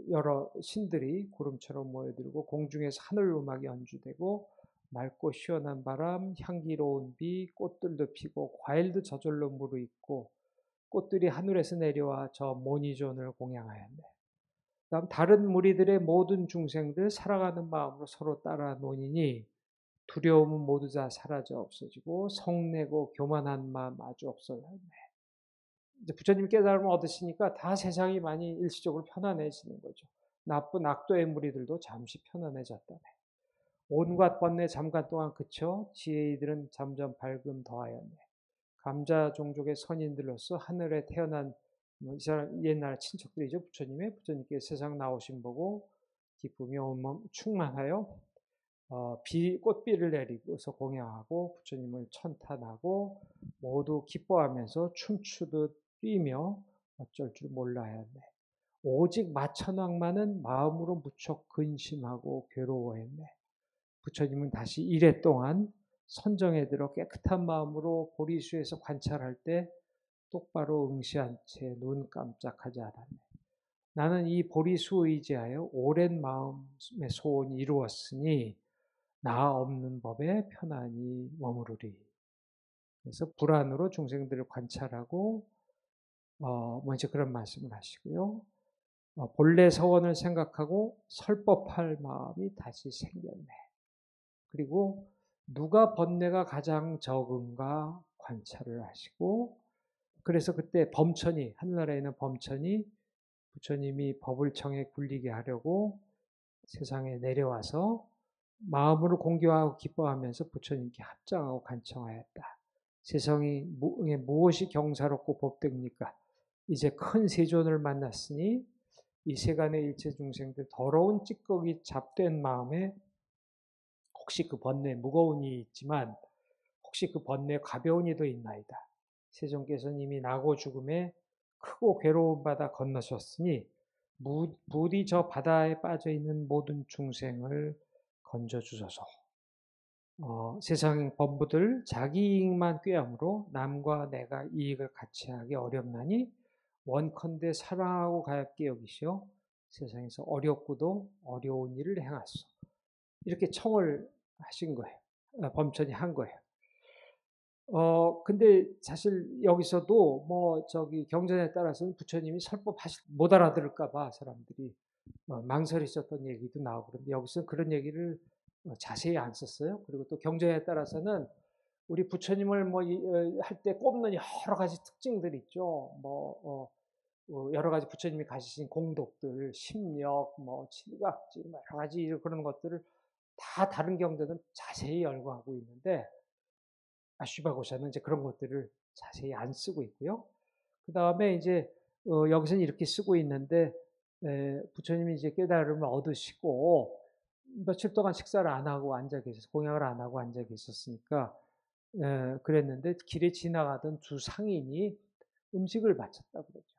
Speaker 1: 여러 신들이 구름처럼 모여들고 공중에서 하늘 음악이 연주되고 맑고 시원한 바람, 향기로운 비, 꽃들도 피고 과일도 저절로 무르익고 꽃들이 하늘에서 내려와 저 모니존을 공양하였네. 다음 다른 무리들의 모든 중생들 살아가는 마음으로 서로 따라 노니니 두려움은 모두 다 사라져 없어지고 성내고 교만한 마음 아주 없어졌네. 이제 부처님 깨달음을 얻으시니까 다 세상이 많이 일시적으로 편안해지는 거죠. 나쁜 악도의 무리들도 잠시 편안해졌다네. 온갖 번뇌 잠깐 동안 그쳐 지혜이들은 점점 밝음 더하였네. 감자 종족의 선인들로서 하늘에 태어난 이 사람 옛날 친척들이죠. 부처님께 세상 나오신 보고 기쁨이 충만하여 꽃비를 내리고서 공양하고 부처님을 천탄하고 모두 기뻐하면서 춤추듯 뛰며 어쩔 줄 몰라 하였네. 오직 마천왕만은 마음으로 무척 근심하고 괴로워했네. 부처님은 다시 이래 동안 선정에 들어 깨끗한 마음으로 보리수에서 관찰할 때 똑바로 응시한 채 눈 깜짝하지 않았네. 나는 이 보리수 의지하여 오랜 마음의 소원이 이루었으니 나 없는 법에 편안히 머무르리. 그래서 불안으로 중생들을 관찰하고 먼저 그런 말씀을 하시고요. 본래 서원을 생각하고 설법할 마음이 다시 생겼네. 그리고 누가 번뇌가 가장 적은가 관찰을 하시고, 그래서 그때 범천이, 하늘나라에는 범천이 부처님이 법을 청해 굴리게 하려고 세상에 내려와서 마음으로 공경하고 기뻐하면서 부처님께 합장하고 간청하였다. 세상이 무엇이 경사롭고 법됩니까? 이제 큰 세존을 만났으니 이 세간의 일체 중생들 더러운 찌꺼기 잡된 마음에 혹시 그 번뇌 무거운 이 있지만 혹시 그 번뇌 가벼운 이도 있나이다. 세존께서는 이미 나고 죽음에 크고 괴로운 바다 건너셨으니 부디 저 바다에 빠져 있는 모든 중생을 건져 주소서. 세상 범부들 자기 이익만 꾀함으로 남과 내가 이익을 같이 하기 어렵나니 원컨대 사랑하고 가엾게 여기시어 세상에서 어렵고도 어려운 일을 행하소. 이렇게 청을 하신 거예요. 범천이 한 거예요. 근데 사실 여기서도 경전에 따라서는 부처님이 설법 못 알아들을까봐 사람들이 망설이셨던 얘기도 나오고 그런데 여기서는 그런 얘기를 자세히 안 썼어요. 그리고 또 경전에 따라서는 우리 부처님을 할 때 꼽는 여러 가지 특징들 있죠. 여러 가지 부처님이 가지신 공덕들, 심력, 칠각지, 여러 가지 그런 것들을 다 다른 경전은 자세히 열거하고 있는데 아슈바고샤는 이제 그런 것들을 자세히 안 쓰고 있고요. 그 다음에 이제 여기서는 이렇게 쓰고 있는데 부처님이 이제 깨달음을 얻으시고 며칠 동안 식사를 안 하고 앉아 계셔서 공양을 안 하고 앉아 계셨으니까 그랬는데 길에 지나가던 두 상인이 음식을 바쳤다고 그러죠.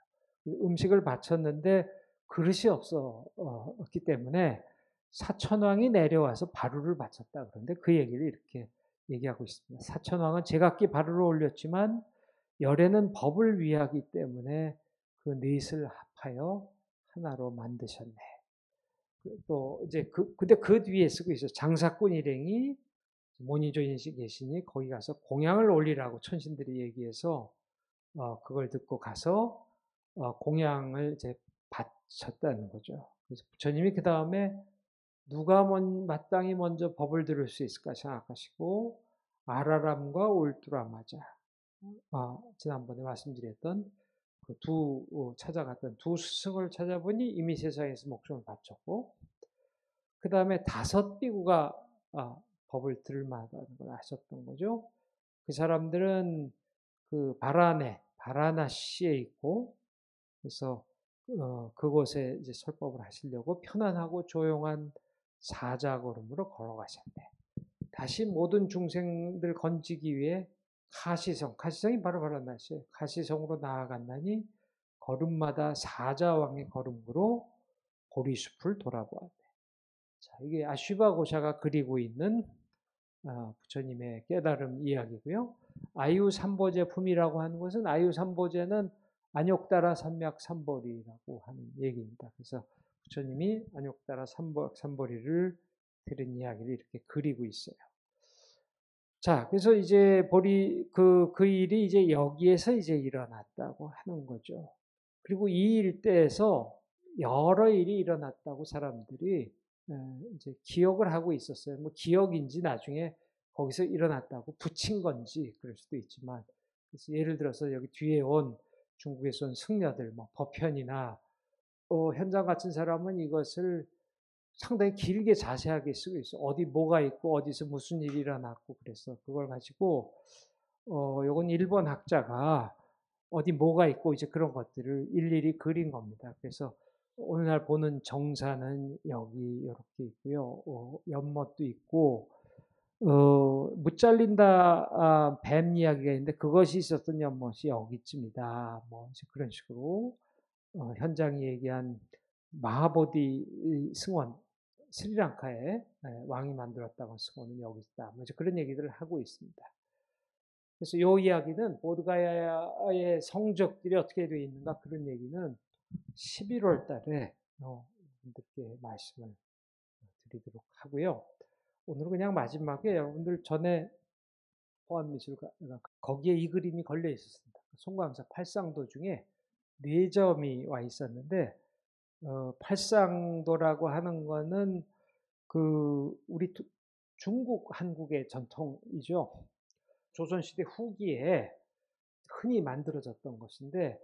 Speaker 1: 음식을 바쳤는데 그릇이 없었기 때문에 사천왕이 내려와서 바루를 바쳤다. 그런데 그 얘기를 이렇게 얘기하고 있습니다. 사천왕은 제각기 바루를 올렸지만 열에는 법을 위하기 때문에 그 넷을 합하여 하나로 만드셨네. 또 이제 근데 그 뒤에 쓰고 있어요. 장사꾼 일행이 모니조인시 계시니 거기 가서 공양을 올리라고 천신들이 얘기해서 그걸 듣고 가서 공양을 이제 바쳤다는 거죠. 그래서 부처님이 그 다음에 누가 마땅히 먼저 법을 들을 수 있을까 생각하시고 아라람과 올두라마자 지난번에 말씀드렸던 찾아갔던 두 스승을 찾아보니 이미 세상에서 목숨을 바쳤고 그 다음에 5비구가 법을 들을 만하다는 걸 아셨던 거죠. 그 사람들은 그 바라나시에 있고 그래서 그곳에 이제 설법을 하시려고 편안하고 조용한 사자걸음으로 걸어가셨대. 다시 모든 중생들 건지기 위해 카시성이 바로 바라나시예요. 카시성으로 나아간다니 걸음마다 사자왕의 걸음으로 보리숲을 돌아보았대. 자, 이게 아쉬바 고샤가 그리고 있는 부처님의 깨달음 이야기고요. 아유삼보제품이라고 하는 것은 아유삼보제는 안욕따라 삼맥삼보리라고 하는 얘기입니다. 그래서 부처님이 안욕따라 삼보리를 들은 이야기를 이렇게 그리고 있어요. 자, 그래서 이제 그 일이 이제 여기에서 이제 일어났다고 하는 거죠. 그리고 이 일대에서 여러 일이 일어났다고 사람들이 이제 기억을 하고 있었어요. 뭐 기억인지 나중에 거기서 일어났다고 붙인 건지 그럴 수도 있지만, 그래서 예를 들어서 여기 뒤에 온 중국에서 온 승려들, 뭐 법현이나 현장 같은 사람은 이것을 상당히 길게 자세하게 쓰고 있어. 어디 뭐가 있고 어디서 무슨 일이 일어났고 그래서 그걸 가지고 요건 일본 학자가 어디 뭐가 있고 이제 그런 것들을 일일이 그린 겁니다. 그래서 오늘날 보는 정사는 여기 이렇게 있고요. 연못도 있고 못 잘린다 뱀 이야기가 있는데 그것이 있었던 연못이 여기쯤이다. 뭐 이제 그런 식으로 현장이 얘기한 마하보디 승원 스리랑카의 왕이 만들었다고 승원은 여기 있다. 뭐 이제 그런 얘기들을 하고 있습니다. 그래서 이 이야기는 보드가야의 성적들이 어떻게 되어 있는가 그런 얘기는 11월 달에 여러분들께 말씀을 드리도록 하고요. 오늘은 그냥 마지막에 여러분들 전에 포함미술가 거기에 이 그림이 걸려 있었습니다. 송광사 팔상도 중에 4점이 와 있었는데 팔상도라고 하는 거는 우리 중국 한국의 전통이죠. 조선시대 후기에 흔히 만들어졌던 것인데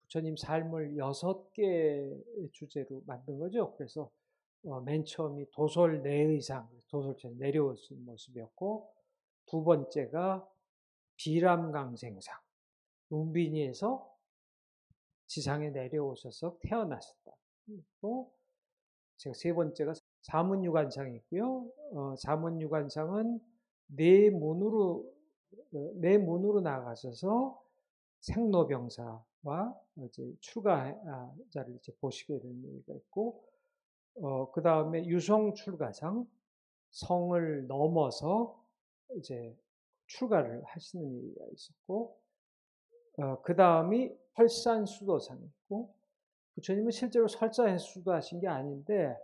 Speaker 1: 부처님 삶을 6개 주제로 만든 거죠. 그래서 맨 처음이 도솔 내의상, 도솔처럼 내려오신 모습이었고 두 번째가 비람강생상, 룸비니에서 지상에 내려오셔서 태어나셨다. 또 제가 세 번째가 사문유관상이 있고요. 사문유관상은 네 문으로 나가셔서 생로병사와 이제 출가자를 이제 보시게 되는 얘기가 있고, 그 다음에 유성출가상, 성을 넘어서 이제 출가를 하시는 얘기가 있었고, 그 다음이 설산수도상이 있고, 부처님은 실제로 설산에 수도하신 게 아닌데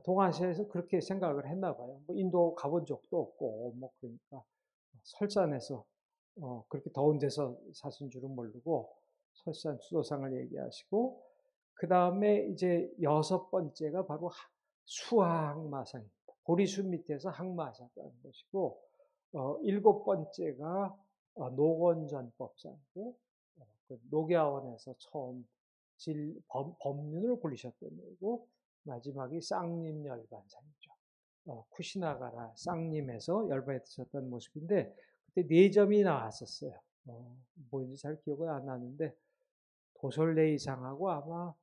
Speaker 1: 동아시아에서 그렇게 생각을 했나 봐요. 뭐 인도 가본 적도 없고 뭐 그러니까 설산에서 그렇게 더운 데서 사신 줄은 모르고 설산 수도상을 얘기하시고 그 다음에 이제 6번째가 바로 수화항마상입니다. 보리숲 밑에서 항마하셨다는 것이고 7번째가 노건전법상이고 녹야원에서 처음 법륜을 굴리셨던 얘기고 마지막이 쌍림열반상이죠. 쿠시나가라 쌍림에서 열반에 드셨던 모습인데 그때 4점이 나왔었어요. 뭐인지 잘 기억은 안 나는데 도솔레이상하고 아마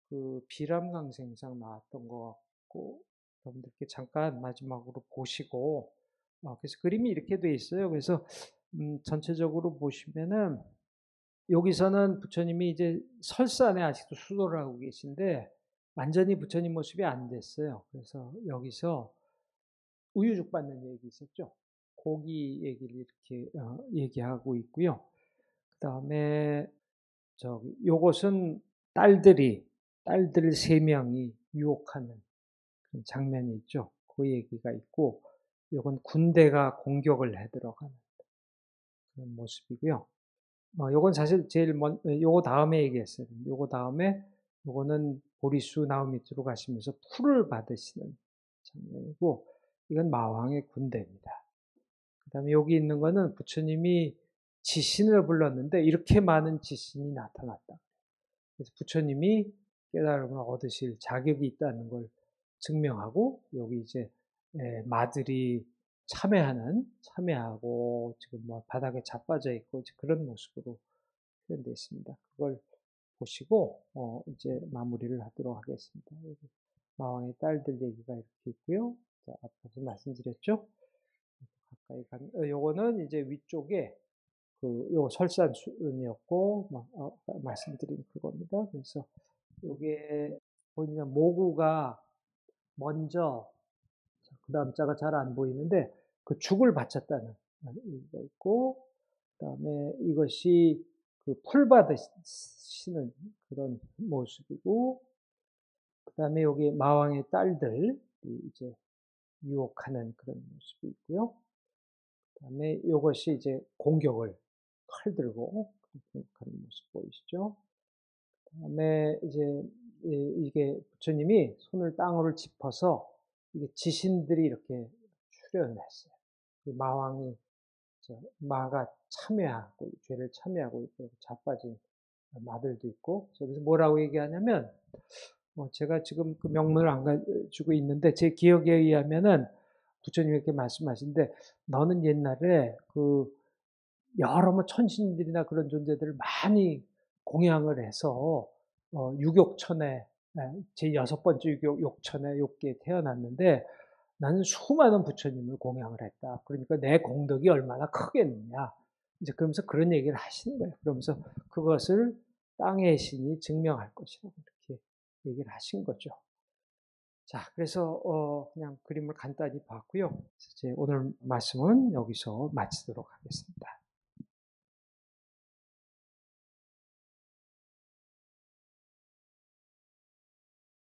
Speaker 1: 그 비람강생상 나왔던 것 같고 여러분들께 잠깐 마지막으로 보시고 그래서 그림이 이렇게 돼 있어요. 그래서 전체적으로 보시면은 여기서는 부처님이 이제 설산에 아직도 수도를 하고 계신데 완전히 부처님 모습이 안 됐어요. 그래서 여기서 우유죽 받는 얘기 있었죠. 고기 얘기를 이렇게 얘기하고 있고요. 그다음에 저기 요것은 딸들 세 명이 유혹하는 그런 장면이 있죠. 그 얘기가 있고 요건 군대가 공격을 해 들어가는 그런 모습이고요. 요건 사실 제일 요거 다음에 얘기했어요. 요거 다음에 요거는 보리수 나무 밑으로 가시면서 풀을 받으시는 장면이고 이건 마왕의 군대입니다. 그다음에 여기 있는 거는 부처님이 지신을 불렀는데 이렇게 많은 지신이 나타났다. 그래서 부처님이 깨달음을 얻으실 자격이 있다는 걸 증명하고 여기 이제 마들이 참여하고 지금 뭐 바닥에 자빠져 있고 그런 모습으로 표현되어 있습니다. 그걸 보시고 이제 마무리를 하도록 하겠습니다. 여기 마왕의 딸들 얘기가 이렇게 있고요. 자, 앞에서 말씀드렸죠. 가까이 요거는 이제 위쪽에 요 설산순이었고 말씀드린 그겁니다. 그래서 요게 보시면 모구가 먼저 그다음 자가 잘 안 보이는데 그 죽을 바쳤다는 의미가 있고 그다음에 이것이 그 풀 받으시는 그런 모습이고 그다음에 여기 마왕의 딸들 이제 유혹하는 그런 모습이 있고요. 그다음에 이것이 이제 공격을 칼 들고 공격하는 모습 보이시죠? 그다음에 이제 이게 부처님이 손을 땅으로 짚어서 이게 지신들이 이렇게 출현을 했어요. 마왕이 마가 참여하고 죄를 참여하고 있고 자빠진 마들도 있고 여기서 뭐라고 얘기하냐면 제가 지금 그 명문을 안 가지고 있는데 제 기억에 의하면은 부처님이 이렇게 말씀하신데 너는 옛날에 그 여러 뭐 천신들이나 그런 존재들을 많이 공양을 해서 육욕천에 제 여섯 번째 육욕천에 욕계에 태어났는데 나는 수많은 부처님을 공양을 했다. 그러니까 내 공덕이 얼마나 크겠느냐. 이제 그러면서 그런 얘기를 하시는 거예요. 그러면서 그것을 땅의 신이 증명할 것이라고 이렇게 얘기를 하신 거죠. 자, 그래서 그냥 그림을 간단히 봤고요. 이제 오늘 말씀은 여기서 마치도록 하겠습니다.